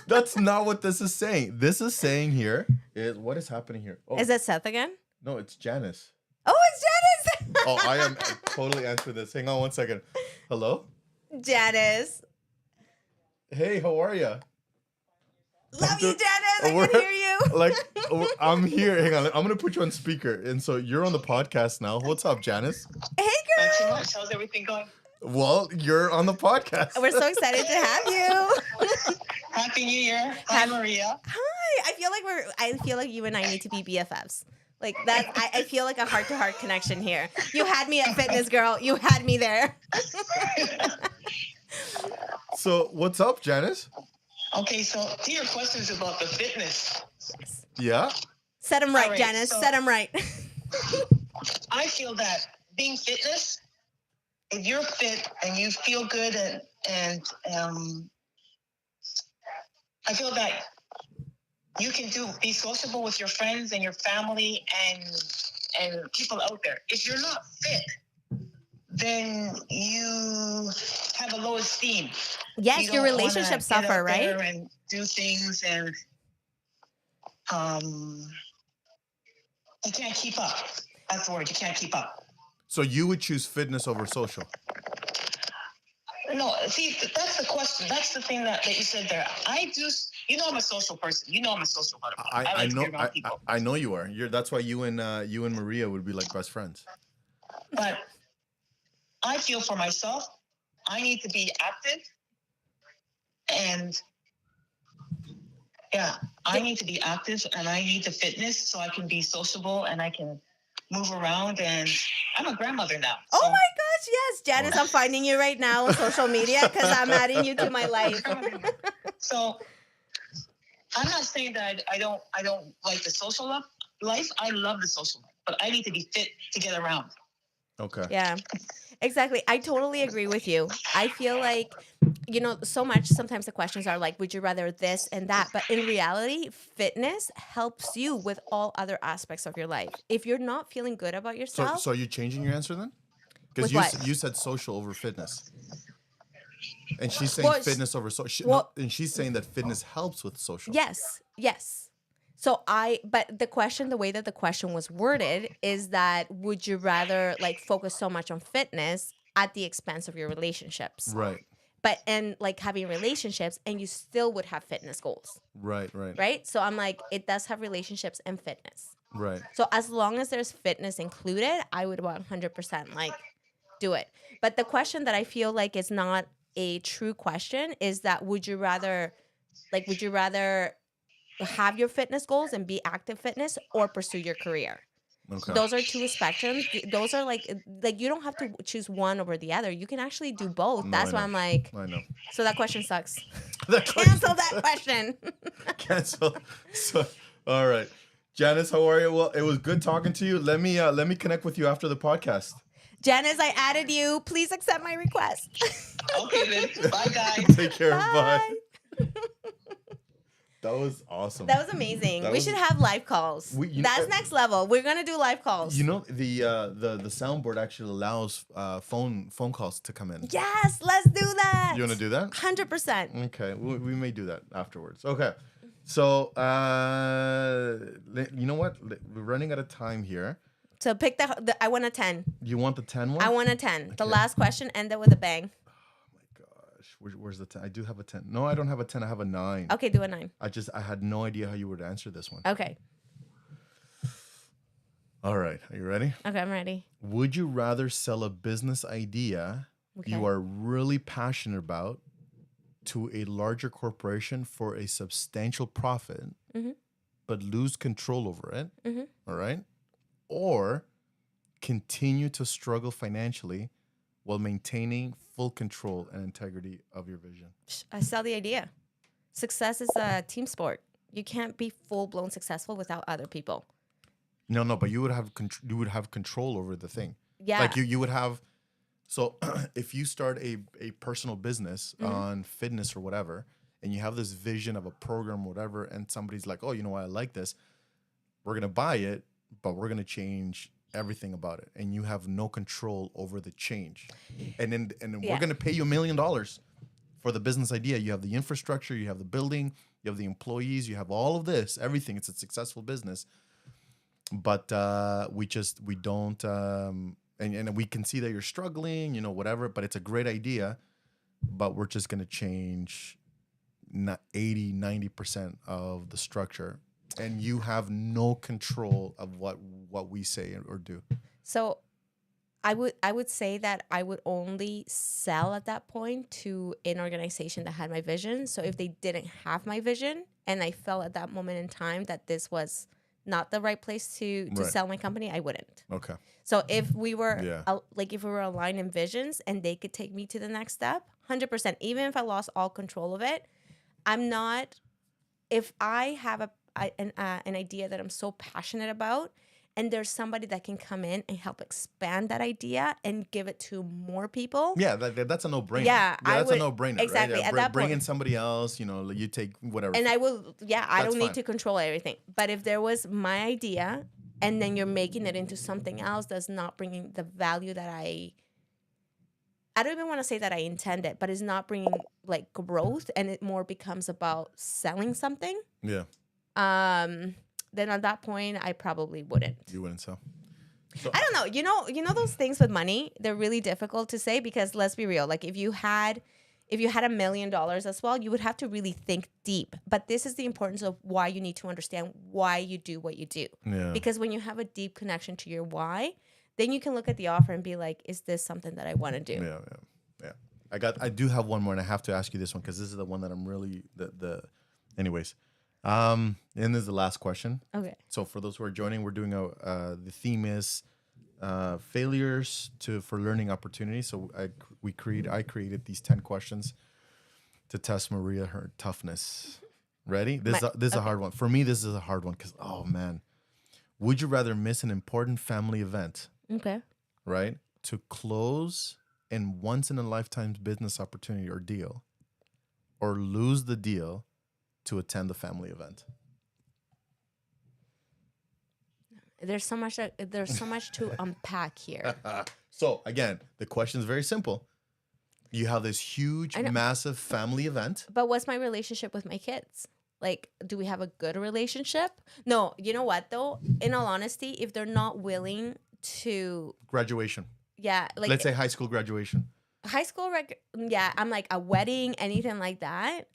That's not what this is saying. This is saying here is what is happening here. Oh, Is it Seth again? no, it's Janice. Oh, it's Janice. Oh, I am totally answer this. Hang on one second. Hello? Janice. Hey, how are you? Love you, Janice. I We're- can hear you. Like, I'm here. Hang on. I'm going to put you on speaker. And so you're on the podcast now. What's up, Janice? Hey, Not too girl. much. How's everything going? Well, you're on the podcast. We're so excited to have you. Happy New Year. Hi, Maria. Hi. I feel like you and I need to be BFFs. Like that. I feel like a heart-to-heart connection here. You had me at fitness, girl. You had me there. So what's up, Janice? Okay, so to your questions about the fitness, Yeah? Set them right, All right, Janice. so- Set them right. I feel that being fitness, if you're fit and you feel good and I feel that you can be sociable with your friends and your family and people out there. If you're not fit, then you have a low esteem. Yes, You your don't wanna relationships get suffer, out there right? And do things and you can't keep up. That's the word. You can't keep up. So you would choose fitness over social? No, see, that's the question. That's the thing that you said there. I do. You know, I'm a social person. You know, I'm a social butterfly. I like to know be around people. I know you are. That's why you and Maria would be like best friends. But I feel for myself, I need to be active, and yeah, I need to be active, and I need the fitness so I can be sociable and I can move around. And I'm a grandmother now. Oh so- my gosh, yes, Janice, I'm finding you right now on social media because I'm adding you to my life. So I'm not saying that I don't like the social life. I love the social life, but I need to be fit to get around. Okay. Yeah, exactly. I totally agree with you. I feel like, so much sometimes the questions are like, would you rather this and that? But in reality, fitness helps you with all other aspects of your life. If you're not feeling good about yourself, So are you changing your answer then? Because With what? you said social over fitness. And she's saying Well, fitness over social. well- And she's saying that fitness helps with social. yes. So but the way that the question was worded is that would you rather like focus so much on fitness at the expense of your relationships? Right. And like having relationships and you still would have fitness goals, Right. right? So I'm like, it does have relationships and fitness. Right. So as long as there's fitness included, I would 100% like do it. But the question that I feel like is not a true question is that would you rather have your fitness goals and be active fitness or pursue your career? Okay. Those are two spectrums. Those are like you don't have to choose one over the other. You can actually do both. No, That's I why know. I'm like, I know. so that question sucks. That question- Cancel that question. Cancel. So, all right. Janice, how are you? Well, it was good talking to you. Let me connect with you after the podcast. Janice, I added you. Please accept my request. Okay, then. Bye, guys. Take care. Bye. Bye. That was awesome. That was amazing. That We was- should have live calls. That's next level. We're gonna do live calls. You know, the soundboard actually allows phone calls to come in. Yes, let's do that. You want to do that? 100%. Okay, we may do that afterwards. Okay, so you know what? We're running out of time here. So pick the I want a 10. You want the 10 one? I want a 10. The Okay. last question ended with a bang. Oh my Where's the 10? I do have a 10. No, I don't have a 10. I have a 9. Okay, do a 9. I had no idea how you would answer this one. Okay. All right. Are you ready? Okay, I'm ready. Would you rather sell a business idea you are really passionate about to a larger corporation for a substantial profit, but lose control over it? All right. Or continue to struggle financially while maintaining full control and integrity of your vision? I sell the idea. Success is a team sport. You can't be full-blown successful without other people. No, but you would have control over the thing. Yeah. Like you would have. So if you start a personal business on fitness or whatever, and you have this vision of a program or whatever, and somebody's like, oh, you know what, I like this. We're going to buy it, but we're going to change everything about it. And you have no control over the change. And then we're going to pay you $1 million for the business idea. You have the infrastructure, you have the building, you have the employees, you have all of this, everything. It's a successful business. But we don't, and we can see that you're struggling, you know, whatever, but it's a great idea, but we're just going to change 80-90% of the structure, and you have no control of what we say or do. So I would say that I would only sell at that point to an organization that had my vision. So if they didn't have my vision and I felt at that moment in time that this was not the right place to sell my company, I wouldn't. Okay. So if we were if we were aligned in visions and they could take me to the next step, 100%, even if I lost all control of it, I'm not. If I have an idea that I'm so passionate about, and there's somebody that can come in and help expand that idea and give it to more people. Yeah, that's a no-brainer. Yeah, that's a no-brainer. Exactly. Right? Yeah, at that bring point, in somebody else, you know, you take whatever. and I will, I don't need fine. to control everything. But if there was my idea and then you're making it into something else that's not bringing the value that I don't even want to say that I intended, but it's not bringing like growth, and it more becomes about selling something. Yeah. Then at that point, I probably wouldn't. You wouldn't sell. So, I don't know. You know those things with money, they're really difficult to say, because let's be real. Like if you had $1 million as well, you would have to really think deep. But this is the importance of why you need to understand why you do what you do. Yeah. Because when you have a deep connection to your why, then you can look at the offer and be like, is this something that I want to do? Yeah. I do have one more, and I have to ask you this one because this is the one that I'm really anyways. And this is the last question. Okay. So for those who are joining, we're doing the theme is failures for learning opportunities. So I created these 10 questions to test Maria, her toughness. Ready? This is a hard one. For me, this is a hard one because, oh man, would you rather miss an important family event? Okay. Right? To close in once in a lifetime business opportunity or deal, or lose the deal to attend the family event? There's so much to unpack here. So again, the question is very simple. You have this huge, massive family event. But what's my relationship with my kids? Like, do we have a good relationship? No, you know what though? In all honesty, if they're not willing to Graduation. Yeah, like let's say high school graduation. High school I'm like a wedding, anything like that.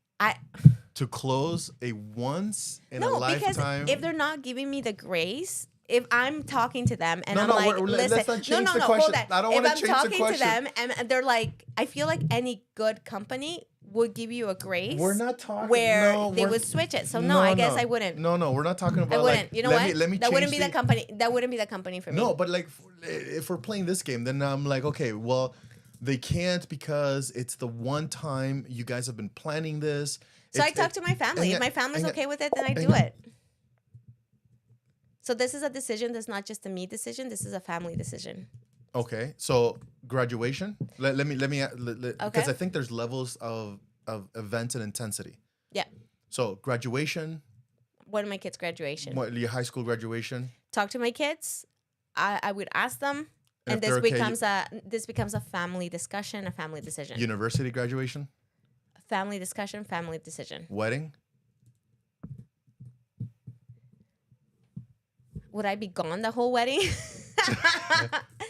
To close a once in a lifetime. Because if they're not giving me the grace, if I'm talking to them and listen, let's not change the question. Hold on. I don't want to change the question. If I'm talking to them and they're like, I feel like any good company would give you a grace. We're not talking where they would switch it. So I guess I wouldn't. No, we're not talking about. I wouldn't. You know what? Let me that wouldn't be the company. That wouldn't be the company for me. No, but like, if we're playing this game, then I'm like, okay, well, they can't because it's the one time you guys have been planning this. So I talk to my family. If my family's okay with it, then I do it. So this is a decision that's not just a me decision. This is a family decision. Okay. So graduation. Let me because I think there's levels of events and intensity. Yeah. So graduation. One of my kids' graduation. Your high school graduation. Talk to my kids. I would ask them, and this becomes a family discussion, a family decision. University graduation. Family discussion, family decision. Wedding. Would I be gone the whole wedding?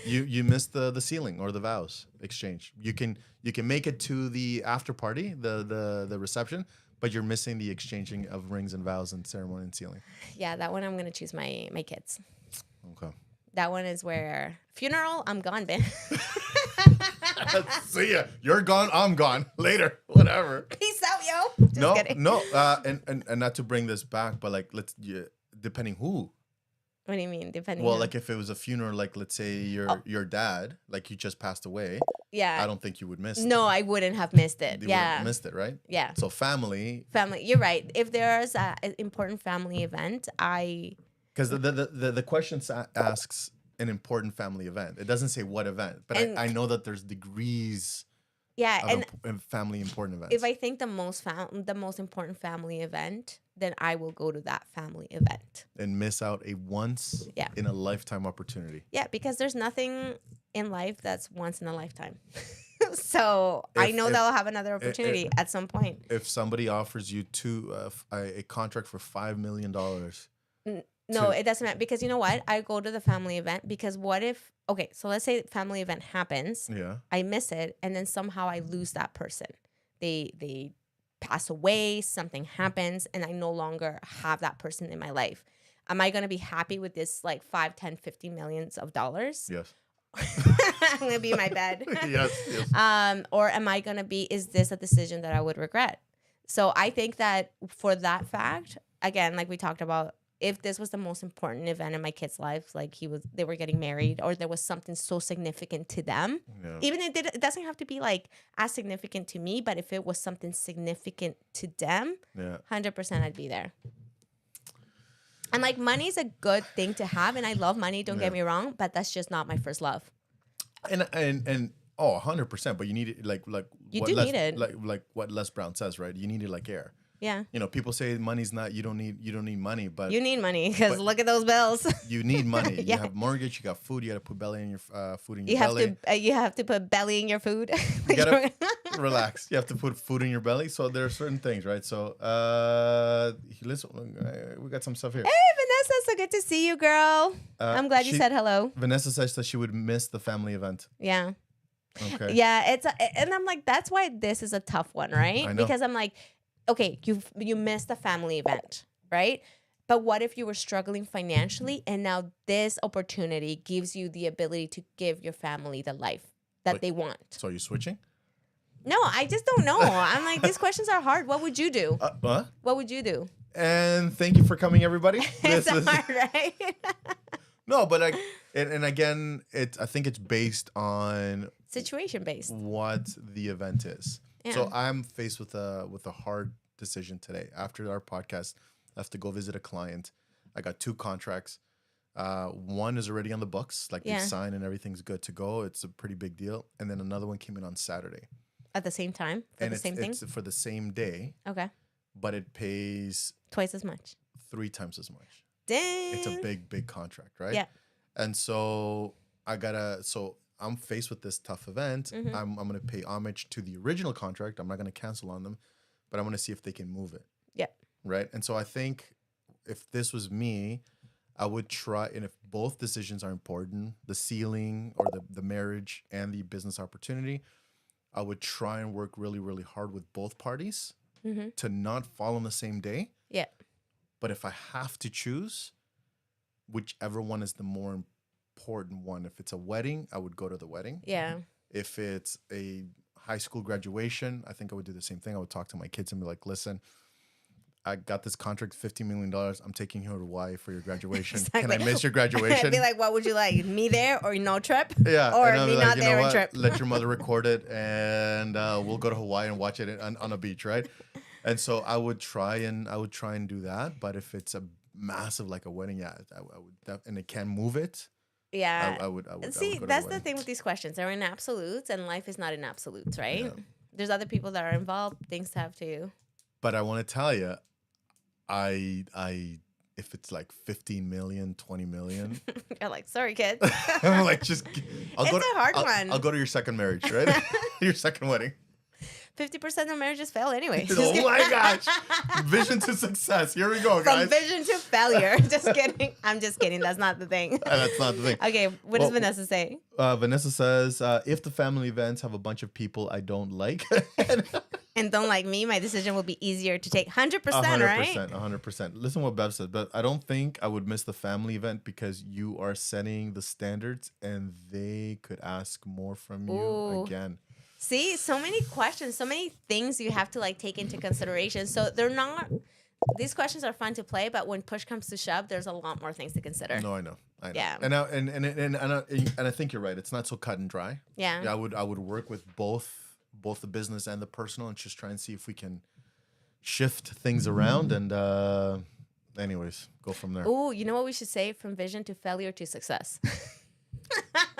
You missed the ceiling or the vows exchange. You can make it to the after party, the reception, but you're missing the exchanging of rings and vows and ceremony and sealing. Yeah, that one I'm gonna choose my kids. Okay. That one is where funeral, I'm gone, man. See ya. You're gone. I'm gone. Later. Whatever. Peace out, yo. Just kidding. No. And not to bring this back, but like depending who. What do you mean? Depending. Well, on... like if it was a funeral, like let's say your dad, like you just passed away. Yeah. I don't think you would miss it. No, I wouldn't have missed it. You Yeah. wouldn't have missed it, right? Yeah. So family. You're right. If there's an important family event, Because the question asks an important family event. It doesn't say what event, but I know that there's degrees. Yeah, and family important events. If I think the most important family event, then I will go to that family event and miss out a once in a lifetime opportunity. Yeah, because there's nothing in life that's once in a lifetime. So I know that I'll have another opportunity at some point. If somebody offers you a contract for $5 million. No, it doesn't matter, because you know what? I go to the family event because what if, okay, so let's say the family event happens. Yeah. I miss it, and then somehow I lose that person. They pass away, something happens, and I no longer have that person in my life. Am I going to be happy with this like 5, 10, 50 millions of dollars? Yes. I'm going to be in my bed. Yes. Or am I going to be, is this a decision that I would regret? So I think that for that fact, again, like we talked about, if this was the most important event in my kids' lives, like they were getting married, or there was something so significant to them, even if it doesn't have to be like as significant to me, but if it was something significant to them, 100% I'd be there. And like money is a good thing to have, and I love money. Don't get me wrong, but that's just not my first love. And 100%. But you need it like you do need it, like what Les Brown says, right? You need it like air. Yeah. You know, people say money's not. You don't need money, but you need money because look at those bills. You need money. You have mortgage. You got food. You got to put belly in your food in your belly. You have to put belly in your food. You gotta relax. You have to put food in your belly. So there are certain things, right? So listen, we got some stuff here. Hey, Vanessa, so good to see you, girl. I'm glad you said hello. Vanessa says that she would miss the family event. Yeah. Okay. Yeah, and I'm like, that's why this is a tough one, right? I know. Because I'm like, okay, you missed the family event, right? But what if you were struggling financially, and now this opportunity gives you the ability to give your family the life that they want? So are you switching? No, I just don't know. I'm like, these questions are hard. What would you do? What? What would you do? And thank you for coming, everybody. It's hard, right? No, but again, I think it's based on situation based what the event is. Yeah. So I'm faced with a hard decision today. After our podcast, I have to go visit a client. I got 2 contracts. One is already on the books, like they signed and everything's good to go. It's a pretty big deal. And then another one came in on Saturday. At the same time? For the same thing? It's for the same day. Okay. But it pays twice as much. 3 times as much. Dang. It's a big contract, right? Yeah. And so I'm faced with this tough event. Mm-hmm. I'm going to pay homage to the original contract. I'm not going to cancel on them, but I'm going to see if they can move it. Yeah. Right. And so I think if this was me, I would try. And if both decisions are important, the ceiling or the marriage and the business opportunity, I would try and work really, really hard with both parties to not fall on the same day. Yeah. But if I have to choose, whichever one is the more important one. If it's a wedding, I would go to the wedding. Yeah. If it's a high school graduation, I think I would do the same thing. I would talk to my kids and be like, listen, I got this contract, $15 million. I'm taking you to Hawaii for your graduation. Exactly. Can I miss your graduation? Be like, what would you like? Me there or no trip? Yeah. Or and me like, not there and trip? Let your mother record it and we'll go to Hawaii and watch it on a beach, right? And so I would try and do that. But if it's a massive, like a wedding, I would, and it can move it. Yeah. I would See, go to that's the the wedding. thing with these questions. They're in absolutes, and life is not in absolutes, right? Yeah. There's other people that are involved, things have to. But I want to tell you, if it's like 15 million, 20 million, You're like, sorry, kids. I'm like, a hard one. I'll go to your second marriage, right? Your second wedding. 50% of marriages fail anyway. Oh my gosh. Vision to success. Here we go, guys. From vision to failure. Just kidding. I'm just kidding. That's not the thing. That's not the thing. Okay, what does Vanessa say? Vanessa says, if the family events have a bunch of people I don't like. And don't like me, my decision will be easier to take. 100%, 100%, right? 100%. Listen what Bev said, but I don't think I would miss the family event because you are setting the standards and they could ask more from you Ooh. again. See, so many questions, so many things you have to like take into consideration. So they're not, these questions are fun to play, but when push comes to shove, there's a lot more things to consider. No, I know. Yeah. And I think you're right. It's not so cut and dry. Yeah. I would work with both the business and the personal and just try and see if we can shift things around and anyways, go from there. Ooh, you know what we should say? From vision to failure to success.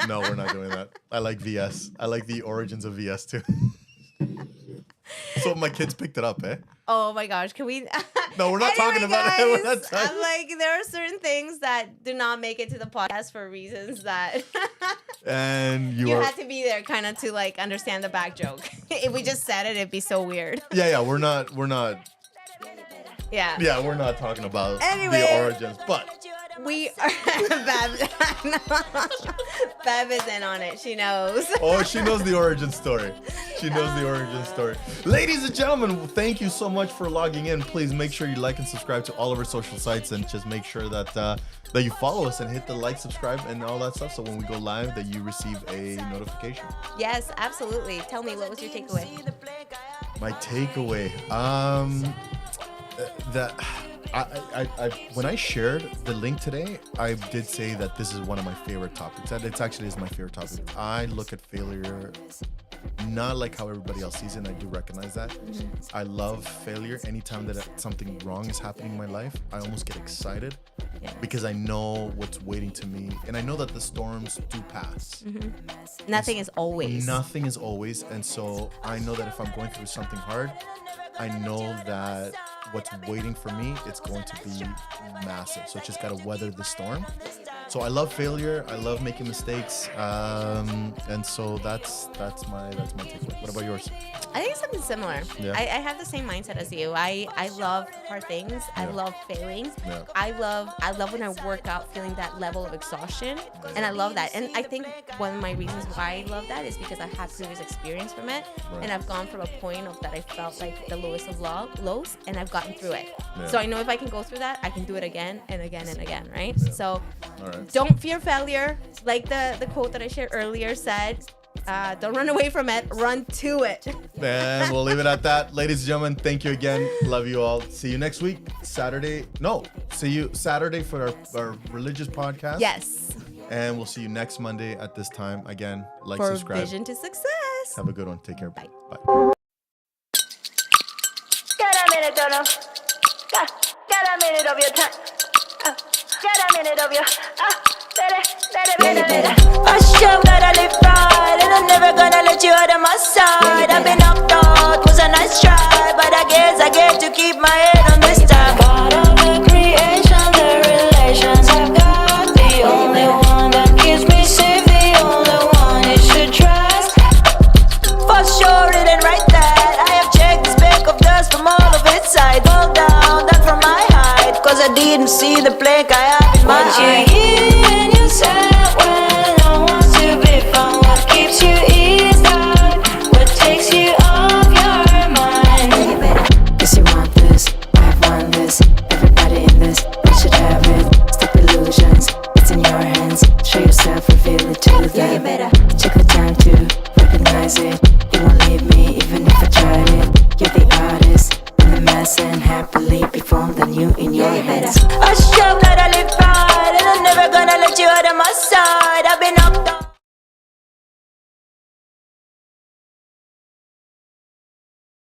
No, we're not doing that. I like VS. I like the origins of VS too. So my kids picked it up, eh? Oh my gosh, can we? No, we're not talking about it. We're not talking. I'm like, there are certain things that do not make it to the podcast for reasons that And you had to be there kind of to like understand the back joke. If we just said it, it'd be so weird. Yeah, we're not Yeah. we're not talking about Anyway. the origins, but We are Bev is in on it. She knows. oh, she knows the origin story. She knows the origin story. Ladies and gentlemen, thank you so much for logging in. Please make sure you like and subscribe to all of our social sites and just make sure that that you follow us and hit the like, subscribe, and all that stuff. So when we go live, that you receive a notification. Yes, absolutely. Tell me, what was your takeaway? My takeaway, that I when I shared the link today, I did say that this is one of my favorite topics. That it's actually is my favorite topic. I look at failure not like how everybody else sees it, and I do recognize that. I love failure. Anytime that something wrong is happening in my life, I almost get excited because I know what's waiting to me, and I know that the storms do pass. Nothing is always. Nothing is always, and so I know that if I'm going through something hard, I know that what's waiting for me, it's going to be massive. So I just gotta weather the storm. So I love failure. I love making mistakes, and so that's my takeaway. What about yours? I think something similar. Yeah. I have the same mindset as you. I love hard things. I love failing. Yeah. I love when I work out feeling that level of exhaustion, and I love that. And I think one of my reasons why I love that is because I had previous experience from it, and I've gone from a point of that I felt like the lowest of lows, and I've gotten through it. Yeah. So I know if I can go through that, I can do it again and again and again, right? Yeah. So All right. don't fear failure. Like the quote that I shared earlier said, don't run away from it, run to it. And we'll leave it at that. Ladies and gentlemen, thank you again. Love you all. See you next week. See you Saturday for our religious podcast. Yes. And we'll see you next Monday at this time. Again, like, For subscribe. vision to success. Have a good one. Take care. Bye. Bye. Get a minute, don't know. Get a minute of your time. Get a minute of your. Hush up, gotta live right, and I'm never gonna let you out of my side. I've been knocked out, was a nice try, but I guess I get to keep my head on this time. God of the creation, the relations I've got, the only one that keeps me safe, the only one you should trust. For sure, it ain't right that I have checked the speck of dust from all of its sides. Fall down, that from my height, cause I didn't see the plank I have in my eye. What you hear in yourself when no one's to be found? What keeps you eased out? What takes you off your mind? Guess you want this, I want this. Everybody in this, we should have it. Stop illusions, it's in your hands. Show yourself, reveal it to them. Take the time to recognize it. You won't leave me even if I tried it. You're the artist in the mess, and happily be formed anew in your hands. Hush up, gotta live right, and I'm never gonna let you out of my side. I've been